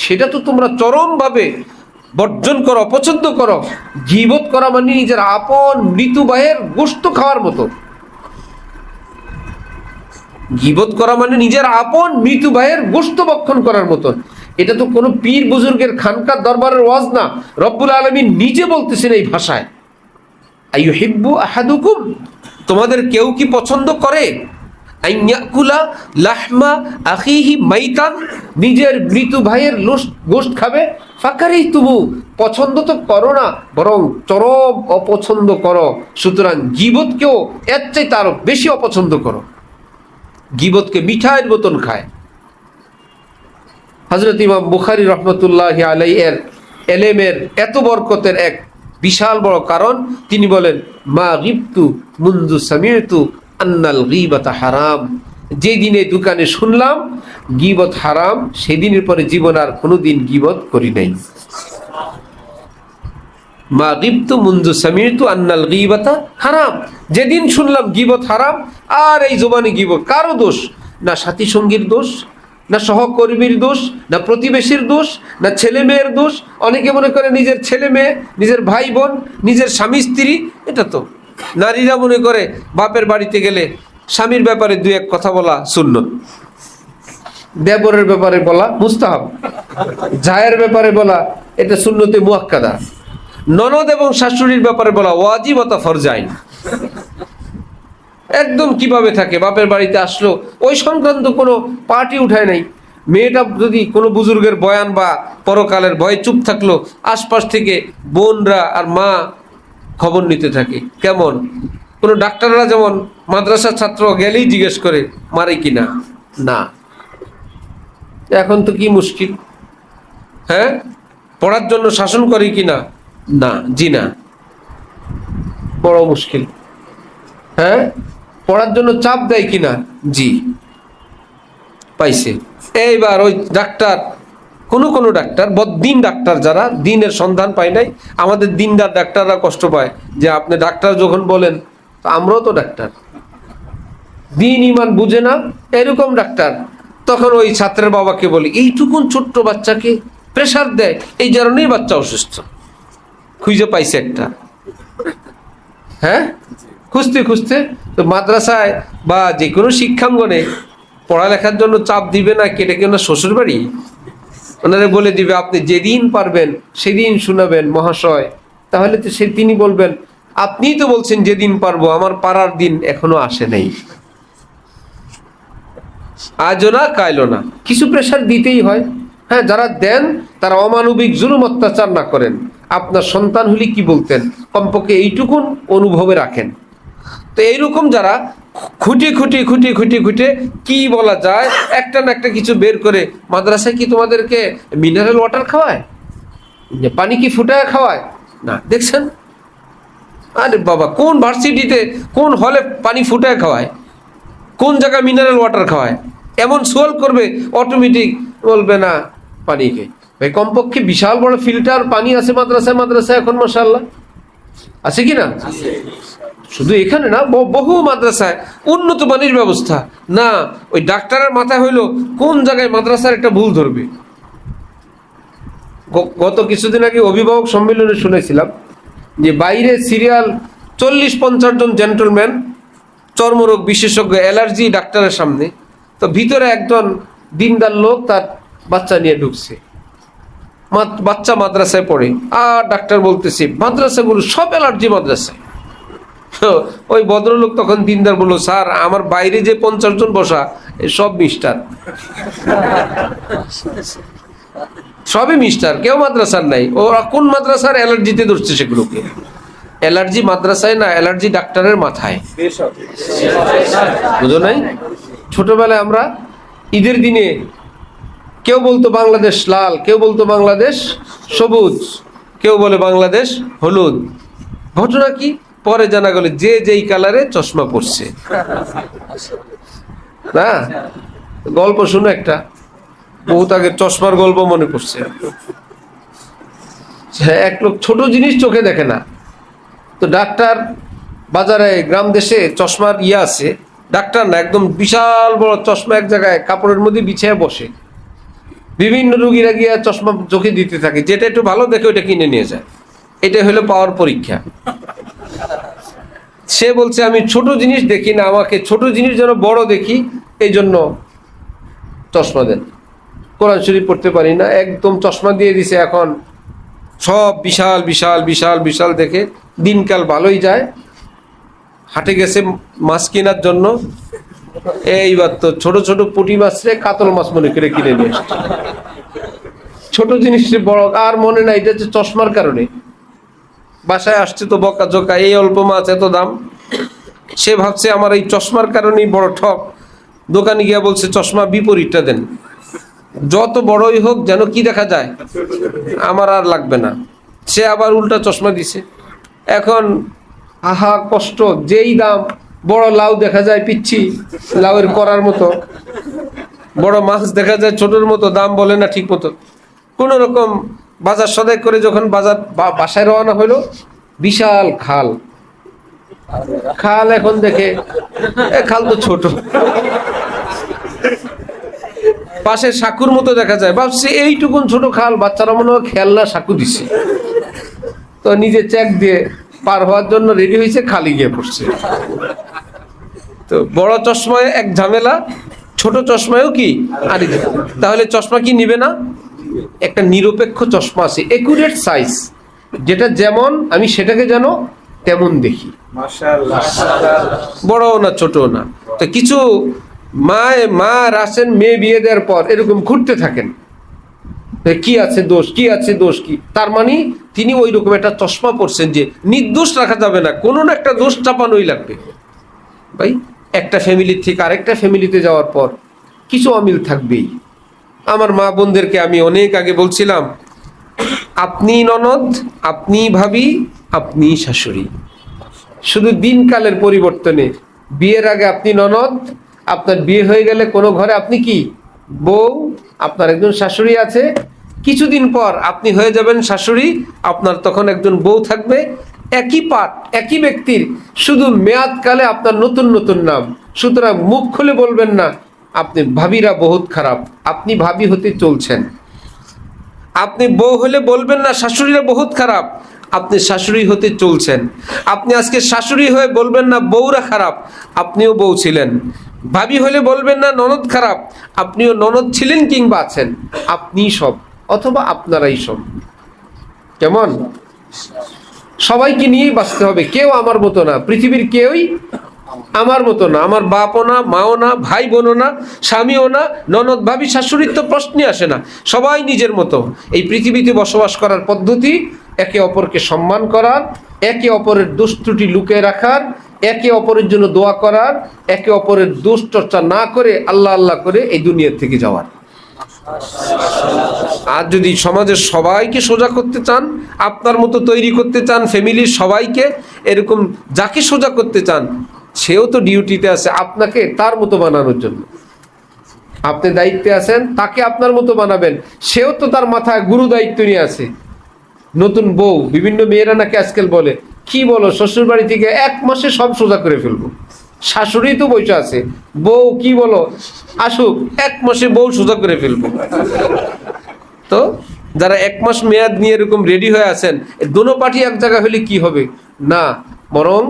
সেটা তো তোমরা চরমভাবে বর্জন করো, অপছন্দ করো। গীবত করা মানে নিজের আপন মৃত ভাইয়ের গোশত খাওয়ার মতো। গীবত করা মানে নিজের আপন মৃত ভাইয়ের গোশত ভক্ষণ করার মতন। এটা তো কোনো পীর বুজুর্গের খানকার দরবারের ওয়াজ না, রব্বুল আলামিন নিজে বলতেছেন এই ভাষায়। আইয়ুহিব্বু আহাদুকুম, তোমাদের কেউ কি পছন্দ করে আইয়াকুলা লাহমা আখিহি মাইতান, নিজের মৃত ভাইয়ের গোশত খাবে। ফাকারি তুমু, পছন্দ তো করো না, বরং চরম অপছন্দ করো। সুতরাং গীবতকেও এর চাইতে আরো বেশি অপছন্দ করো। গীবতকে মিঠাইয়ের মতন খায়। হযরত ইমাম বুখারী রহমতুল্লাহি আলাইহি এর এলেমের এত বরকতের এক বিশাল বড় কারণ তিনি বলেন, মা গিবতু মুনযু সামি'তু আন্নাল গীবাতা হারাম, যে দিনে দোকানে শুনলাম গীবত হারাম, সেদিনের পরে জীবন আর কোনোদিন গীবত করি নাই। মা গিবতু মুনযু সামি'তু আন্নাল গীবাতা হারাম, যেদিন শুনলাম গীবত হারাম, আর এই জবানে গীবত। কারো দোষ না, সাথী সঙ্গীর দোষ না, সহকর্মীর দোষ না, প্রতিবেশীর দোষ না, ছেলে মেয়ের দোষ। অনেকে মনে করে নিজের ছেলে মেয়ে, নিজের ভাই বোন, নিজের স্বামী স্ত্রী। এটা তো নারীরা মনে করে বাপের বাড়িতে গেলে স্বামীর ব্যাপারে দুই এক কথা বলা সুন্নত, দেবরের ব্যাপারে বলা মুস্তাহাব, জায়ের ব্যাপারে বলা এটা সুন্নতে মুআক্কাদা, ননদ এবং শাশুড়ির ব্যাপারে বলা ওয়াজিব অথবা ফরজাইন। একদম কিভাবে থাকে, বাপের বাড়িতে আসলো ওই সংক্রান্ত কোনো পার্টি উঠায় নাই। মেয়েটা যদি কোনো বুজুর্গের বয়ান বা পরকালের ভয়ে চুপ থাকলো, আশপাশ থেকে বোনরা আর মা খবর নিতে থাকে। কেমন কোনো ডাক্তাররা যেমন মাদ্রাসার ছাত্র গেলেই জিজ্ঞেস করে মারে কিনা, না এখন তো কি মুশকিল, হ্যাঁ পড়ার জন্য শাসন করে কিনা, না জি না, বড় মুশকিল। হ্যাঁ পড়ার জন্য চাপ দেয় কিনা, জি পাইছে। এইবার ওই ডাক্তার, কোনো ডাক্তার, বদ্দিন ডাক্তার যারা দিনের সন্ধান পায় নাই, আমাদের দিনদার ডাক্তাররা কষ্ট পায় যে আপনি ডাক্তার যখন বলেন, তো আমরাও তো ডাক্তার, দিন ইমান বুঝে না এরকম ডাক্তার। তখন ওই ছাত্রের বাবাকে বলি, এইটুকুন ছোট্ট বাচ্চাকে প্রেশার দেয়, এই কারণেই বাচ্চা অসুস্থ। খুঁজে পাইছে একটা, হ্যাঁ খুঁজতে খুঁজতে। তো মাদ্রাসায় বা যে কোনো শিক্ষাঙ্গনে পড়ালেখার জন্য চাপ দিবে না, কেটে কেন শ্বশুর বাড়ি, ওনারা বলে দিবে আপনি যেদিন পারবেন সেদিন শোনাবেন মহাশয়। তাহলে তো তিনি বলবেন, আপনিই তো বলছেন যেদিন পারবো, আমার পারার দিন এখনো আসে নাই, আজও না কাইলো না। কিছু প্রেশার দিতেই হয়। হ্যাঁ যারা দেন তারা অমানবিক জুলুম অত্যাচার না করেন। আপনার সন্তান হলে কি বলতেন, কমপক্ষে এইটুকুন অনুভবে রাখেন। তো এইরকম যারা খুঁটে খুঁটে খুঁটে খুঁটে খুঁটে কি বলা যায় একটা না একটা কিছু বের করে, মাদ্রাসায় কি তোমাদেরকে মিনারেল ওয়াটার খাওয়ায়, পানি কি ফুটায় খাওয়ায় না, দেখছেন? আরে বাবা, কোন ভার্সিটিতে কোন হলে পানি ফুটায় খাওয়ায়, কোন জায়গায় মিনারেল ওয়াটার খাওয়ায়? এমন সোয়াল করবে অটোমেটিক বলবে না পানি খেয়ে। ভাই কমপক্ষে বিশাল বড় ফিল্টার পানি আছে মাদ্রাসায় এখন মাশাআল্লাহ, আছে কি না? শুধু এখানে না, বহু মাদ্রাসায় উন্নত মানের ব্যবস্থা। না ওই ডাক্তারের মাথায় হইলো কোন জায়গায় মাদ্রাসার একটা ভুল ধরবে। গত কিছুদিন আগে অভিভাবক সম্মেলনে শুনেছিলাম যে বাইরে সিরিয়াল 40-50 জন জেন্টলম্যান, চর্মরোগ বিশেষজ্ঞ, অ্যালার্জি ডাক্তারের সামনে, তো ভিতরে একজন দিনদার লোক তার বাচ্চা নিয়ে ঢুকছে। বাচ্চা মাদ্রাসায় পড়ে, আর ডাক্তার বলতেছে মাদ্রাসাগুলো সব অ্যালার্জি মাদ্রাসায়। ওই ভদ্রলোক তখন দিনদার বললো, স্যার আমার বাইরে যে 50 জন বসা সব মিস্টার, সবই মিস্টার, কেউ মাদ্রাসার নাই। ওরা কোন মাদ্রাসার অ্যালার্জিতে ধরছে সেগুলোকে? অ্যালার্জি মাদ্রাসায় না, অ্যালার্জি ডাক্তারের মাথায়, বুঝো নাই? ছোটবেলায় আমরা ঈদের দিনে কেউ বলতো বাংলাদেশ লাল, কেউ বলতো বাংলাদেশ সবুজ, কেউ বলে বাংলাদেশ হলুদ। ঘটনা কি পরে জানা গেল যে যেই কালারে চশমা পড়ছে। না গল্প শুনো একটা, বহুত আগের চশমার গল্প মনে পড়ছে। এক লোক ছোট জিনিস চোখে দেখে না, তো ডাক্তার বাজারে গ্রাম দেশে চশমার আছে, ডাক্তার না একদম বিশাল বড় চশমা এক জায়গায় কাপড়ের মধ্যে বিছিয়ে বসে। বিভিন্ন রুগীরা গিয়ে চশমা চোখে দিতে থাকে, যেটা একটু ভালো দেখে ওইটা কিনে নিয়ে যায়। এটা হলো পাওয়ার পরীক্ষা। সে বলছে আমি ছোট জিনিস দেখি না, আমাকে ছোট জিনিস যেন বড় দেখি, এই জন্য চশমা দেন। কোরআন শরীফ পড়তে পারি না, একদম চশমা দিয়ে দিছে। এখন সব বিশাল বিশাল বিশাল বিশাল দেখে দিনকাল ভালোই যায়। হাটে গেছে মাছ কেনার জন্য, এইবার তো ছোট ছোট পুঁটি মাছরে কাতল মাছ মনে করে কিনে নিয়ে আসছে। ছোট জিনিসটা বড় আর মনে নাই, এটা হচ্ছে চশমার কারণে। বাসায় আসছে তো বকা জোকা, এই অল্প মাছ এত দাম। সে ভাবছে আমার এই চশমার কারণেই বড় ঠক। দোকানে গিয়া বলছে চশমা বিপরীতটা দেন, যত বড়ই হোক যেন কি দেখা যায়, আমার আর লাগবে না। সে আবার উল্টা চশমা দিছে। এখন আহা কষ্ট, যেই দাম, বড় লাউ দেখা যায় পিচ্ছি লাউয়ের করার মতো, বড় মাছ দেখা যায় ছোটর মতো, দাম বলে না ঠিক মতো। কোন রকম বাজার সদাই করে যখন বাসায় রওনা হলো, বিশাল খাল। খাল এখন দেখে খাল তো ছোট, পাশে সাঁকুর মতো দেখা যায়। ভাবছি এইটুকুন ছোট খাল, বাচ্চারা মনে হয় খেলনা সাঁকু দিচ্ছে। তো নিজে চেক দিয়ে পার হওয়ার জন্য রেডি হয়েছে, খালি গিয়ে পড়ছে। তো বড় চশমায় এক ঝামেলা, ছোট চশমায়ও কি আর। তাহলে চশমা কি নিবে না? একটা নিরপেক্ষ চশমা আছে, একুরেট সাইজ, যেটা যেমন আমি সেটাকে যেন তেমন দেখি, বড়ও না ছোটও না। তো কিছু মা আসেন মেয়ে বিয়ে দেওয়ার পর এরকম ঘুরতে থাকেন, কি আছে দোষ, কি আছে দোষ, কি তার মানে তিনি ওই রকম একটা চশমা পরছেন যে নির্দোষ রাখা যাবে না, কোনো না একটা দোষ চাপানোই লাগবে। ভাই একটা ফ্যামিলির থেকে আরেকটা ফ্যামিলিতে যাওয়ার পর কিছু অমিল থাকবেই। আমার মা বোনদেরকে আমি অনেক আগে বলছিলাম, আপনি ননদ, আপনি ভাবি, আপনি শাশুড়ি। শুধু দিনকালের পরিবর্তনে, বিয়ের আগে আপনি ননদ, আপনার বিয়ে হয়ে গেলে কোনো ঘরে আপনি কি বউ, আপনার একজন শাশুড়ি আছে। কিছুদিন পর আপনি হয়ে যাবেন শাশুড়ি, আপনার তখন একজন বউ থাকবে। একই পাঠ, একই ব্যক্তির, শুধু মেয়াদকালে আপনার নতুন নতুন নাম। সুতরাং মুখ খুলে বলবেন না আপনি ভাবিরা বহুত খারাপ, আপনি ভাবি হতে চলছেন। আপনি বউ হলে বলবেন না শাশুড়িরা বহুত খারাপ, আপনি শাশুড়ি হতে চলছেন। আপনি আজকে শাশুড়ি হয়ে বলবেন না বউরা খারাপ, আপনিও বউ ছিলেন। ভাবি হলে বলবেন না ননদ খারাপ, আপনিও ননদ ছিলেন কিংবা আছেন। আপনি সব, অথবা আপনারাই সব। কেমন? সবাইকে নিয়েই বাঁচতে হবে, কেউ আমার মতো না, পৃথিবীর কেউই আমার মতো না। আমার বাপও না, মাও না, ভাই বোনও না, স্বামীও না, ননদ ভাবি শাশুড়ির তো প্রশ্নই আসে না। সবাই নিজের মতো। এই পৃথিবীতে বসবাস করার পদ্ধতি একে অপরকে সম্মান করার, একে অপরের দোষ ত্রুটি লুকিয়ে রাখার, একে অপরের জন্য দোয়া করার, একে অপরের দোষ চর্চা না করে আল্লাহ আল্লাহ করে এই দুনিয়া থেকে যাওয়ার। আর যদি সমাজের সবাইকে সোজা করতে চান, আপনার মতো তৈরি করতে চান, ফ্যামিলির সবাইকে এরকম যাকে সোজা করতে চান, সেও তো ডিউটিতে আছে আপনাকে তার মতো বানানোর জন্য। আপনি দায়িত্বে আছেন, তাকে আপনার মতো বানাবেন, সেও তো তার মাথায় গুরু দায়িত্ব নিয়ে আছে। নতুন বউ, বিভিন্ন মেয়েরা নাকি আজকাল বলে, কি বলো শ্বশুর বাড়ি থেকে 1 মাসে সব সোজা করে ফেলবো। শাশুড়ি তো বসে আছে, বউ কি বলো আসুক 1 মাসে বউ সোজা করে ফেলবো। তো যারা 1 মাস মেয়াদ নিয়ে এরকম রেডি হয়ে আছেন, দোনো পার্টি এক জায়গা হলে কি হবে না, বরং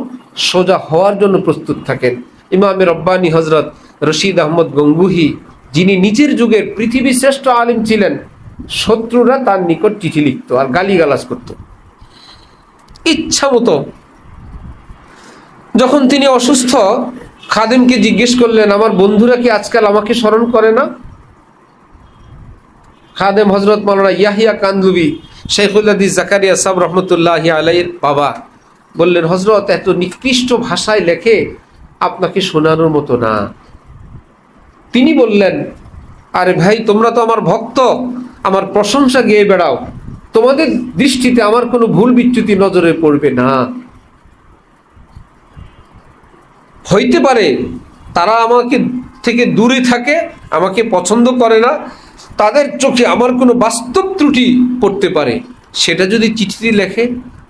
সোজা হওয়ার জন্য প্রস্তুত থাকেন। ইমামে রব্বানী হজরত রশিদ আহমদ গঙ্গুহি, যিনি নিজের যুগের পৃথিবীর শ্রেষ্ঠ আলিম ছিলেন, শত্রুরা তার নিকট চিঠি লিখত আর গালিগালাজ করত ইচ্ছা মতো। যখন তিনি অসুস্থ, খাদেমকে জিজ্ঞেস করলেন, আমার বন্ধুরা কি আজকাল আমাকে স্মরণ করে না? খাদেম হজরত মাওলানা ইয়াহিয়া কান্দলুবি, শেখুল হাদিস জাকারিয়া সাহেব রহমতুল্লাহ আলাইহির বাবা, বললেন, হজরত এত নিকৃষ্ট ভাষায় লেখে, আপনাকে শোনানোর মতো না। তিনি বললেন, আরে ভাই, তোমরা তো আমার ভক্ত, আমার প্রশংসা গেয়ে বেড়াও, তোমাদের দৃষ্টিতে আমার কোনো ভুল বিচ্যুতি নজরে পড়বে না। হইতে পারে তারা আমাকে থেকে দূরে থাকে, আমাকে পছন্দ করে না, তাদের চোখে আমার কোনো বাস্তব ত্রুটি পড়তে পারে। সেটা যদি চিঠিতে লেখে,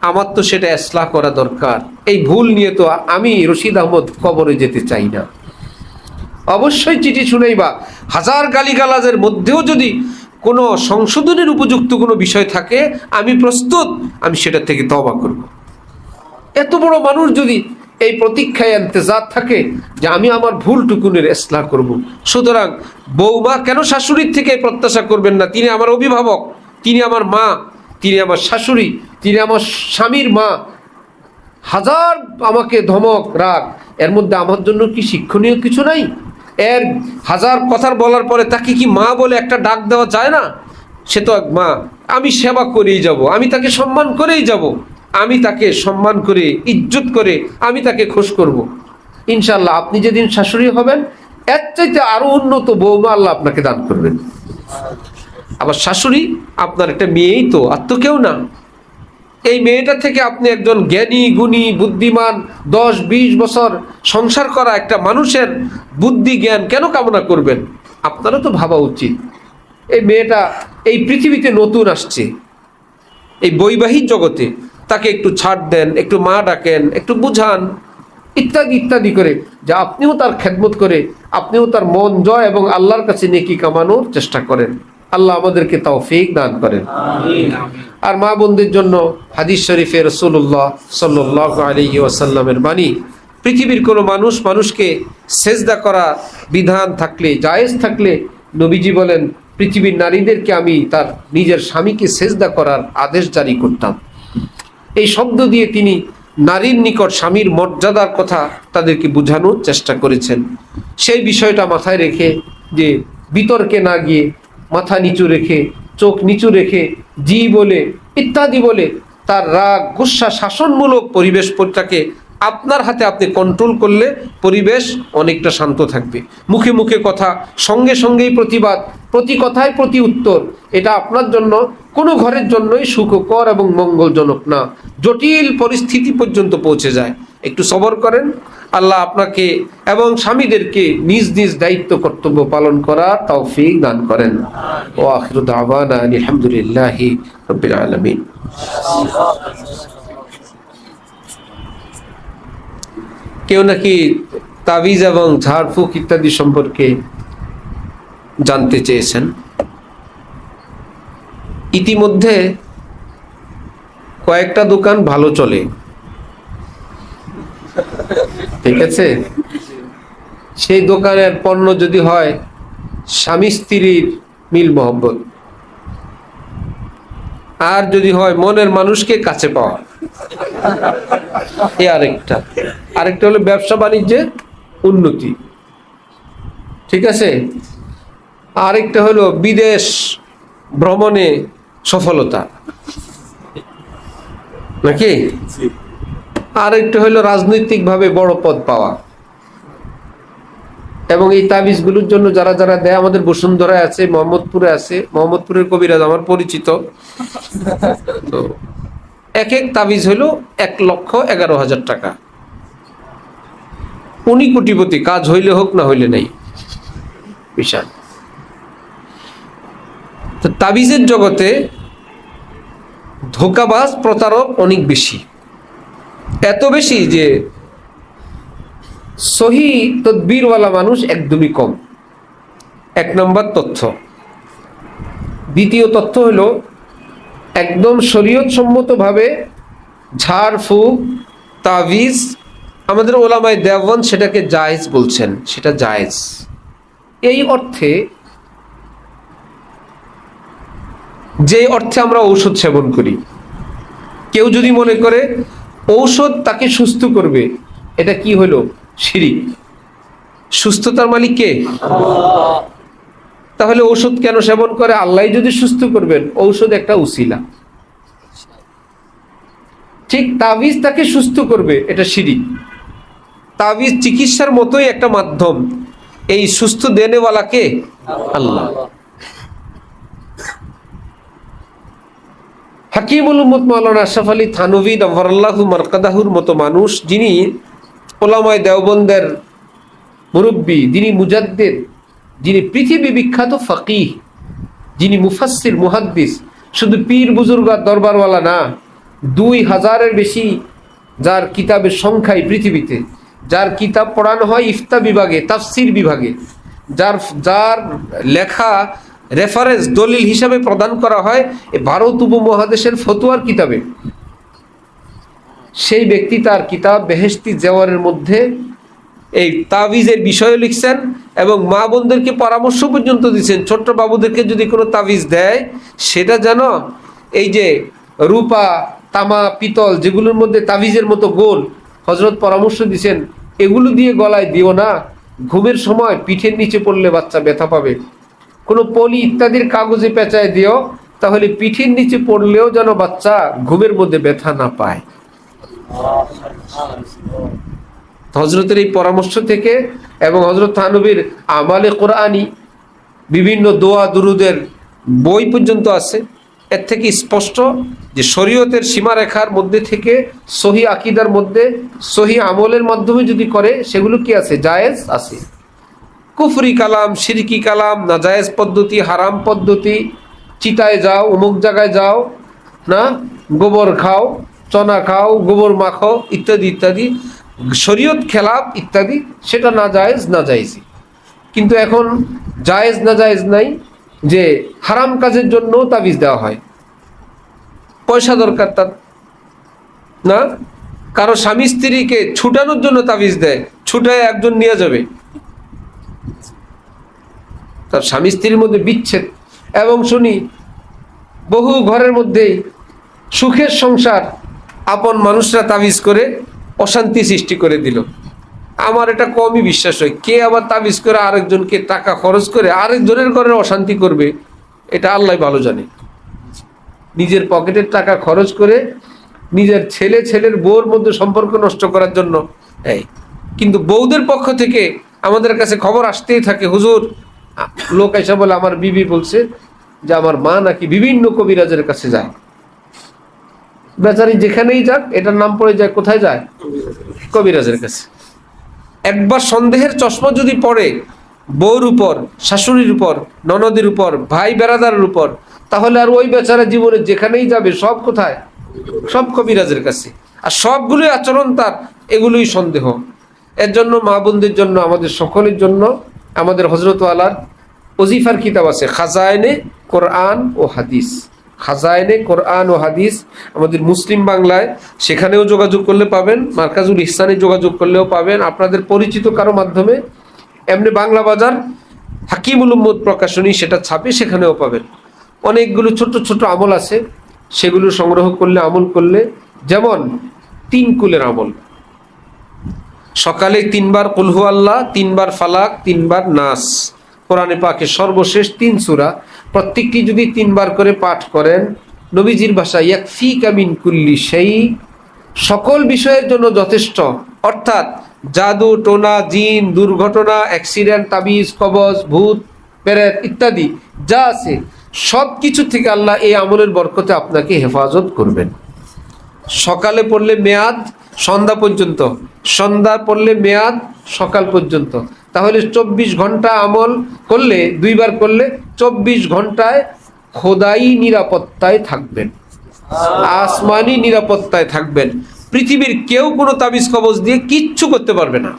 আমার তো সেটা ইসলাহ করা দরকার। এই ভুল নিয়ে তো আমি রশিদ আহমদ কবরে যেতে চাই না। অবশ্যই চিঠি শুনেইবা, হাজার গালিগালাজের মধ্যেও যদি কোনো সংশোধনের উপযুক্ত কোনো বিষয় থাকে, আমি প্রস্তুত, আমি সেটা থেকে তওবা করব। এত বড় মানুষ যদি এই প্রতীক্ষায় ইন্তজার থাকে যে আমি আমার ভুলটুকুনের ইসলাহ করব, সুতরাং বৌমা কেন শাশুড়ির থেকে প্রত্যাশা করবেন না? তিনি আমার অভিভাবক, তিনি আমার মা, তিনি আমার শাশুড়ি, তিনি আমার স্বামীর মা। হাজার আমাকে ধমক রাগ, এর মধ্যে আমার জন্য কি শিক্ষণীয় কিছু নাই? এর হাজার কথার বলার পরে তাকে কি মা বলে একটা ডাক দেওয়া যায় না? সে তো এক মা, আমি সেবা করেই যাব, আমি তাকে সম্মান করেই যাব, আমি তাকে সম্মান করে ইজ্জত করে আমি তাকে খুশ করব। ইনশাল্লাহ আপনি যেদিন শাশুড়ি হবেন এর চাইতে আরো উন্নত বৌমা আল্লাহ আপনাকে দান করবেন। আবার শাশুড়ি আপনার একটা মেয়েই তো, আর তো কেউ না। এই মেয়েটা থেকে আপনি একজন জ্ঞানী গুণী বুদ্ধিমান 10-20 বছর সংসার করা একটা মানুষের বুদ্ধি জ্ঞান কেন কামনা করবেন? আপনারও তো ভাবা উচিত এই মেয়েটা এই পৃথিবীতে নতুন আসছে, এই বৈবাহিক জগতে, তাকে একটু ছাড় দেন, একটু মা ডাকেন, একটু বুঝান, ইত্যাদি ইত্যাদি করে, যে আপনিও তার খেদমত করে আপনিও তার মন জয় এবং আল্লাহর কাছে নেকি কামানোর চেষ্টা করেন। আল্লাহ আমাদেরকে তৌফিক দান করেন। আর মা বোনদের জন্য হাদিস শরীফে রাসূলুল্লাহ সাল্লাল্লাহু আলাইহি ওয়াসাল্লামের বাণী, পৃথিবীর কোনো মানুষকে সেজদা করা বিধান থাকলে, জায়েজ থাকলে, নবীজি বলেন পৃথিবীর নারীদেরকে আমি তার নিজের স্বামীকে সেজদা করার আদেশ জারি করতাম। এই শব্দ দিয়ে তিনি নারীর নিকট স্বামীর মর্যাদার কথা তাদেরকে বোঝানোর চেষ্টা করেছেন। সেই বিষয়টা মাথায় রেখে, যে বিতর্কে না গিয়ে মাথা নিচু রেখে, চোখ নিচু রেখে, জি বলে ইত্যাদি বলে তার রাগ গুসা শাসনমূলক পরিবেশটাকে আপনার হাতে আপনি কন্ট্রোল করলে পরিবেশ অনেকটা শান্ত থাকবে। মুখে মুখে কথা, সঙ্গে সঙ্গেই প্রতিবাদ, প্রতি কথায় প্রতি উত্তর, এটা আপনার জন্য কোনো ঘরের জন্যই সুখকর এবং মঙ্গলজনক না, জটিল পরিস্থিতি পর্যন্ত পৌঁছে যায়। একটু সবর করেন, আল্লাহ আপনাকে এবং স্বামীদেরকে নিজ নিজ দায়িত্ব কর্তব্য পালন করার তৌফিক দান করেন। ওয়া আখিরু দাওয়ানা আলহামদুলিল্লাহি রাব্বিল আলামিন। কেউ নাকি তাবিজ এবং ঝাড়ফুঁক ইত্যাদি সম্পর্কে জানতে চেয়েছেন। ইতিমধ্যে কয়েকটা দোকান ভালো চলে, ঠিক আছে? সেই দোকানের পণ্য যদি হয় স্বামী স্ত্রীর মিল মহব্বত, আর যদি হয় মনের মানুষকে কাছে পাওয়া, এই আরেকটা হলো ব্যবসা বাণিজ্যে উন্নতি, ঠিক আছে? আরেকটা হলো বিদেশ ভ্রমণে সফলতা, নাকি? আরেকটা হলো রাজনৈতিকভাবে বড় পদ পাওয়া। এবং এই তাবিজগুলোর জন্য যারা যারা দেয়, আমাদের বসুন্ধরায় আছে, মোহাম্মদপুরে আছে, মোহাম্মদপুরের কবিরাজ আমার পরিচিত। তো এক তাবিজ হলো 1,11,000 টাকা। উনি কোটিপতি, কাজ হইলে হোক না হইলে নাই, বিশাল। তো তাবিজের জগতে ধোঁকাবাজ প্রতারক অনেক বেশি, এত বেশি যে সহি তদবিরওয়ালা মানুষ একদমই কম। 1 নম্বর তথ্য। দ্বিতীয় তথ্য হলো একদম শরীয়ত সম্মতভাবে ঝাড়ফুঁক তাবিজ আমাদের ওলামায়ে দেওবন্দ সেটাকে জায়েজ বলছেন, সেটা জায়েজ। এই অর্থে, যে অর্থে আমরা ঔষধ সেবন করি, কেউ যদি মনে করে ঔষধ তাকে সুস্থ করবে, এটা কি হলো? শিরিক। সুস্থতার মালিক কে? তাহলে ঔষধ কেন সেবন করে? আল্লাহ যদি সুস্থ করবেন, ঔষধ একটা উসিলা। ঠিক তাবিজ তাকে সুস্থ করবে, এটা শিরিক। তাবিজ চিকিৎসার মতোই একটা মাধ্যম, এই সুস্থ দেনেওয়ালা কে? আল্লাহ। হাকিমুল উম্মত মাওলানা আশরাফ আলী থানভী নওয়ারাল্লাহু মারকাদাহুর মতো মানুষ, যিনি ওলামায়ে দেওবন্দের মুরব্বী, যিনি মুজাদ্দিদ, যিনি পৃথিবী বিখ্যাত ফাকিহ, যিনি মুফাসসির মুহাদ্দিস, শুধু পীর বুজুর্গ আর দরবারওয়ালা না, 2000-এর বেশি যার কিতাবের সংখ্যাই পৃথিবীতে, যার কিতাব পড়ানো হয় ইফতা বিভাগে, তাফসির বিভাগে, যার লেখা রেফারেন্স দলিল হিসাবে প্রদান করা হয় এই ভারত উপমহাদেশের ফতোয়ার কিতাবে, সেই ব্যক্তি তার কিতাব বেহেশতি জেওয়ারের মধ্যে এই তাবিজের বিষয়ে লিখছেন এবং মা বোনদেরকে পরামর্শ পর্যন্ত দিচ্ছেন, ছোট্ট বাবুদেরকে যদি কোনো তাবিজ দেয় সেটা যেন এই যে রূপা, তামা, পিতল যেগুলোর মধ্যে তাবিজের মতো গোল, হজরত পরামর্শ দিচ্ছেন এগুলো দিয়ে গলায় দিও না, ঘুমের সময় পিঠের নিচে পড়লে বাচ্চা ব্যথা পাবে। কোনো পলি ইত্যাদির কাগজে পেঁচায় দিও, তাহলে পিঠের নিচে পড়লেও যেন বাচ্চা ঘুমের মধ্যে ব্যথা না পায়। হজরতের এই পরামর্শ থেকে এবং হজরত থানবীর আমালে কোরআনী বিভিন্ন দোয়া দুরুদের বই পর্যন্ত আছে, এর থেকে স্পষ্ট যে শরীয়তের সীমারেখার মধ্যে থেকে সহি আকিদার মধ্যে সহি আমলের মাধ্যমে যদি করে সেগুলো কি আছে, জায়েজ আছে। কুফরি কালাম, শিরকি কালাম, নাজায়েজ পদ্ধতি, হারাম পদ্ধতি, চিতায় যাও, অমুক জায়গায় যাও না, গোবর খাও, চনা খাও, গোবর মাখো ইত্যাদি ইত্যাদি, শরীয়ত খেলাফ ইত্যাদি, সেটা নাজায়েজ নাজায়েজই। কিন্তু এখন জায়েজ নাজায়েজ নাই, যে হারাম কাজের জন্য তাবিজ দেওয়া হয়, পয়সা দরকার তার না, কারো স্বামী স্ত্রীকে ছুটানোর জন্য তাবিজ দেয়, ছুটায় একজন নিয়ে যাবে, তার স্বামী স্ত্রীর মধ্যে বিচ্ছেদ। এবং শুনি বহু ঘরের মধ্যেই সুখের সংসার আপন মানুষরা তাবিজ করে অশান্তি সৃষ্টি করে দিল। আমার এটা কমই বিশ্বাস হয়, কে আবার তাবিজ করে আরেকজনকে টাকা খরচ করে আরেকজনের ঘরে অশান্তি করবে, এটা আল্লাহ ভালো জানে। নিজের পকেটের টাকা খরচ করে নিজের ছেলের বউর মধ্যে সম্পর্ক নষ্ট করার জন্য এই। কিন্তু বউদের পক্ষ থেকে আমাদের কাছে খবর আসতেই থাকে, হুজুর লোক এসে বলে আমার বিবি বলছে যে আমার মা নাকি বিভিন্ন কবিরাজের কাছে যায়। বেচারি যেখানেই যাক এটার নাম পড়ে যায়, কোথায় যায়? কবিরাজের কাছে। একবার সন্দেহের চশমা যদি পড়ে বউর উপর, শাশুড়ির উপর, ননদের উপর, ভাই বেরাদারের উপর, তাহলে আর ওই বেচারা জীবনে যেখানেই যাবে সব কোথায়? সব কবিরাজের কাছে। আর সবগুলোই আচরণ তার, এগুলোই সন্দেহ। এর জন্য মা বোনদের জন্য, আমাদের সকলের জন্য আমাদের হযরত ওয়ালার ওজিফার কিতাব আছে, খাজায়েনে কোরআন ও হাদিস। খাজায়েনে কোরআন ও হাদিস আমাদের মুসলিম বাংলায়, সেখানেও যোগাযোগ করলে পাবেন, মার্কাজুল ইহসানে যোগাযোগ করলেও পাবেন, আপনাদের পরিচিত কারো মাধ্যমে এমনি বাংলা বাজার হাকিমুল উম্মত প্রকাশনী সেটা ছাপে, সেখানেও পাবেন। অনেকগুলো ছোট ছোট আমল আছে, সেগুলো সংগ্রহ করলে, আমল করলে, যেমন 3 কুলের আমল, সকালে 3 বার কুল হু আল্লাহ, 3 বার ফালাক, 3 বার নাস, কোরআনে পাকের সর্বশেষ 3 সূরা, প্রত্যেকটি যদি 3 বার করে পাঠ করেন, নবীজির ভাষা ইয়াকফিকা মিন কুল্লি শাই, সকল বিষয়ের জন্য যথেষ্ট। অর্থাৎ জাদু টোনা, জিন, দুর্ঘটনা, অ্যাক্সিডেন্ট, তাবিজ, কবজ, ভূত পেরেত ইত্যাদি যা আছে সব কিছু থেকে আল্লাহ এই আমলের বরকতে আপনাকে হেফাজত করবেন। সকালে পড়লে মেয়াদ সন্ধ্যা পর্যন্ত, সন্ধ্যা পড়লে মেয়াদ সকাল পর্যন্ত, তাহলে 24 ঘন্টা আমল করলে, 2 বার করলে 24 ঘন্টায় খোদাই নিরাপত্তায় থাকবেন, আসমানি নিরাপত্তায় থাকবেন। পৃথিবীর কেউ কোনো তাবিজ কবজ দিয়ে কিচ্ছু করতে পারবে না।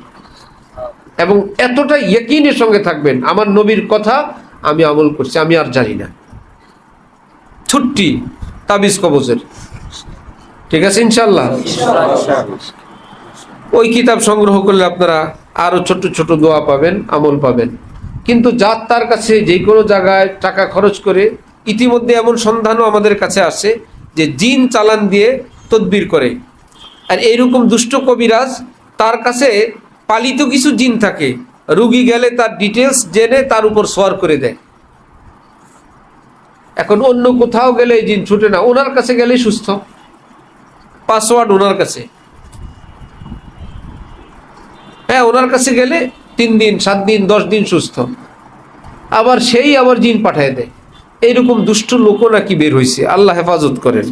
এবং এতটা ইয়াকিনের সঙ্গে থাকবেন, আমার নবীর কথা আমি আমল করছি, আমি আর জানি না। ছুটি তাবিজ কবজের, ঠিক আছে ইনশাল্লাহ। ওই কিতাব সংগ্রহ করলে আপনারা আরো ছোট ছোট দোয়া পাবেন, আমল পাবেন। কিন্তু যার তার কাছে যে কোনো জায়গায় টাকা খরচ করে, ইতিমধ্যে এমন সন্ধানও আমাদের কাছে আসে যে জিন চালান দিয়ে তদবির করে, আর এইরকম দুষ্ট কবিরাজ তার কাছে পালিত কিছু জিন থাকে, রুগী গেলে তার ডিটেলস জেনে তার উপর সোয়ার করে দেয়। এখন অন্য কোথাও গেলে এই জিন ছুটে না, ওনার কাছে গেলেই সুস্থ, পাসওয়ার্ড ওনার কাছে। হ্যাঁ, ওনার কাছে গেলে 3 দিন, 7 দিন, 10 দিন সুস্থ, আবার সেই আবার জিন পাঠায় দেয়। এইরকম দুষ্ট লোকও নাকি বের হয়েছে, আল্লাহ হেফাজত করেন।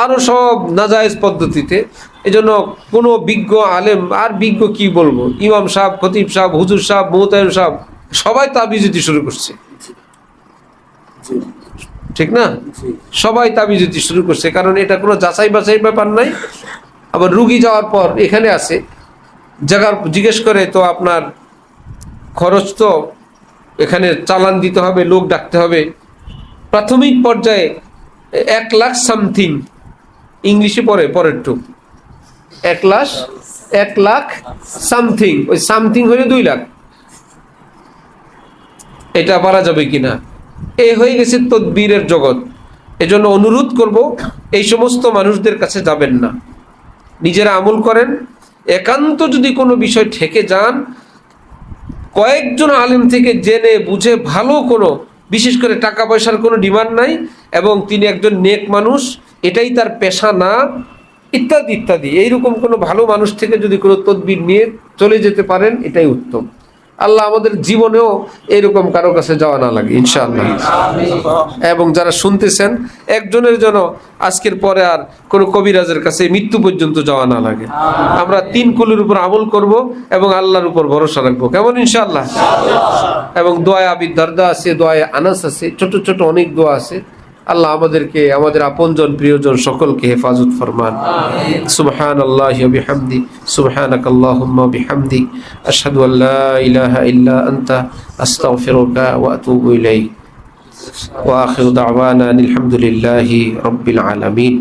আরো সব নাজায়েজ পদ্ধতিতে। এজন্য কোনো বিজ্ঞ আলেম, আর বিজ্ঞ কি বলবো, ইমাম সাহেব, খতিব সাহেব, হুজুর সাহেব, মুহতামিম সাহেব, সবাই তাবিজ দিতে শুরু করছে, ঠিক না? সবাই তাবিজ দিতে শুরু করছে, কারণ এটা কোনো যাচাই বাছাই ব্যাপার নাই। আবার রুগী যাওয়ার পর এখানে আছে জায়গার জিজ্ঞেস করে, তো আপনার খরচ তো এখানে চালান দিতে হবে, লোক ডাকতে হবে। প্রাথমিক পর্যায়ে 1 লাখ সামথিং, ইংলিশে পড়ে পরেরটু 1 লাখ সামথিং, ওই সামথিং হলে 2 লাখ। এটা পারা যাবে কিনা? এই হয়ে গেছে তদবিরের জগৎ। এজন্য অনুরোধ করব, এই সমস্ত মানুষদের কাছে যাবেন না, নিজেরা আমল করেন। একান্ত যদি কোনো বিষয় ঠেকে যান, কয়েকজন আলেম থেকে জেনে বুঝে ভালো কোনো, বিশেষ করে টাকা পয়সার কোনো ডিমান্ড নাই এবং তিনি একজন নেক মানুষ, এটাই তার পেশা না, ইত্যাদি ইত্যাদি, এইরকম কোনো ভালো মানুষ থেকে যদি কোনো তদবির নিয়ে চলে যেতে পারেন, এটাই উত্তম। আল্লাহ আমাদের জীবনেও এরকম কারো কাছে যাওয়া না লাগে ইনশাআল্লাহ। এবং যারা শুনতেছেন, একজনের জন্য আজকের পরে আর কোনো কবিরাজের কাছে মৃত্যু পর্যন্ত যাওয়া না লাগে। আমরা 3 কুলের উপর আমল করব এবং আল্লাহর উপর ভরসা রাখবো, কেমন ইনশাআল্লাহ? এবং দোয়া আবি দারদা আছে, দোয়া আনাস আছে, ছোট ছোট অনেক দোয়া আছে। আল্লাহ আমাদেরকে, আমাদের আপনজন প্রিয়জন সকলকে হেফাজত ফরমান। সুবহানাল্লাহি ওয়া বিহামদি, সুবহানাকাল্লাহুম্মা ওয়া বিহামদিক, আশহাদু আল্লা ইলাহা ইল্লা আনতা, আস্তাগফিরুকা ওয়া আতুবু ইলাইক। ওয়া আখিরু দাওয়ানা আলহামদুলিল্লাহি রাব্বিল আলামিন।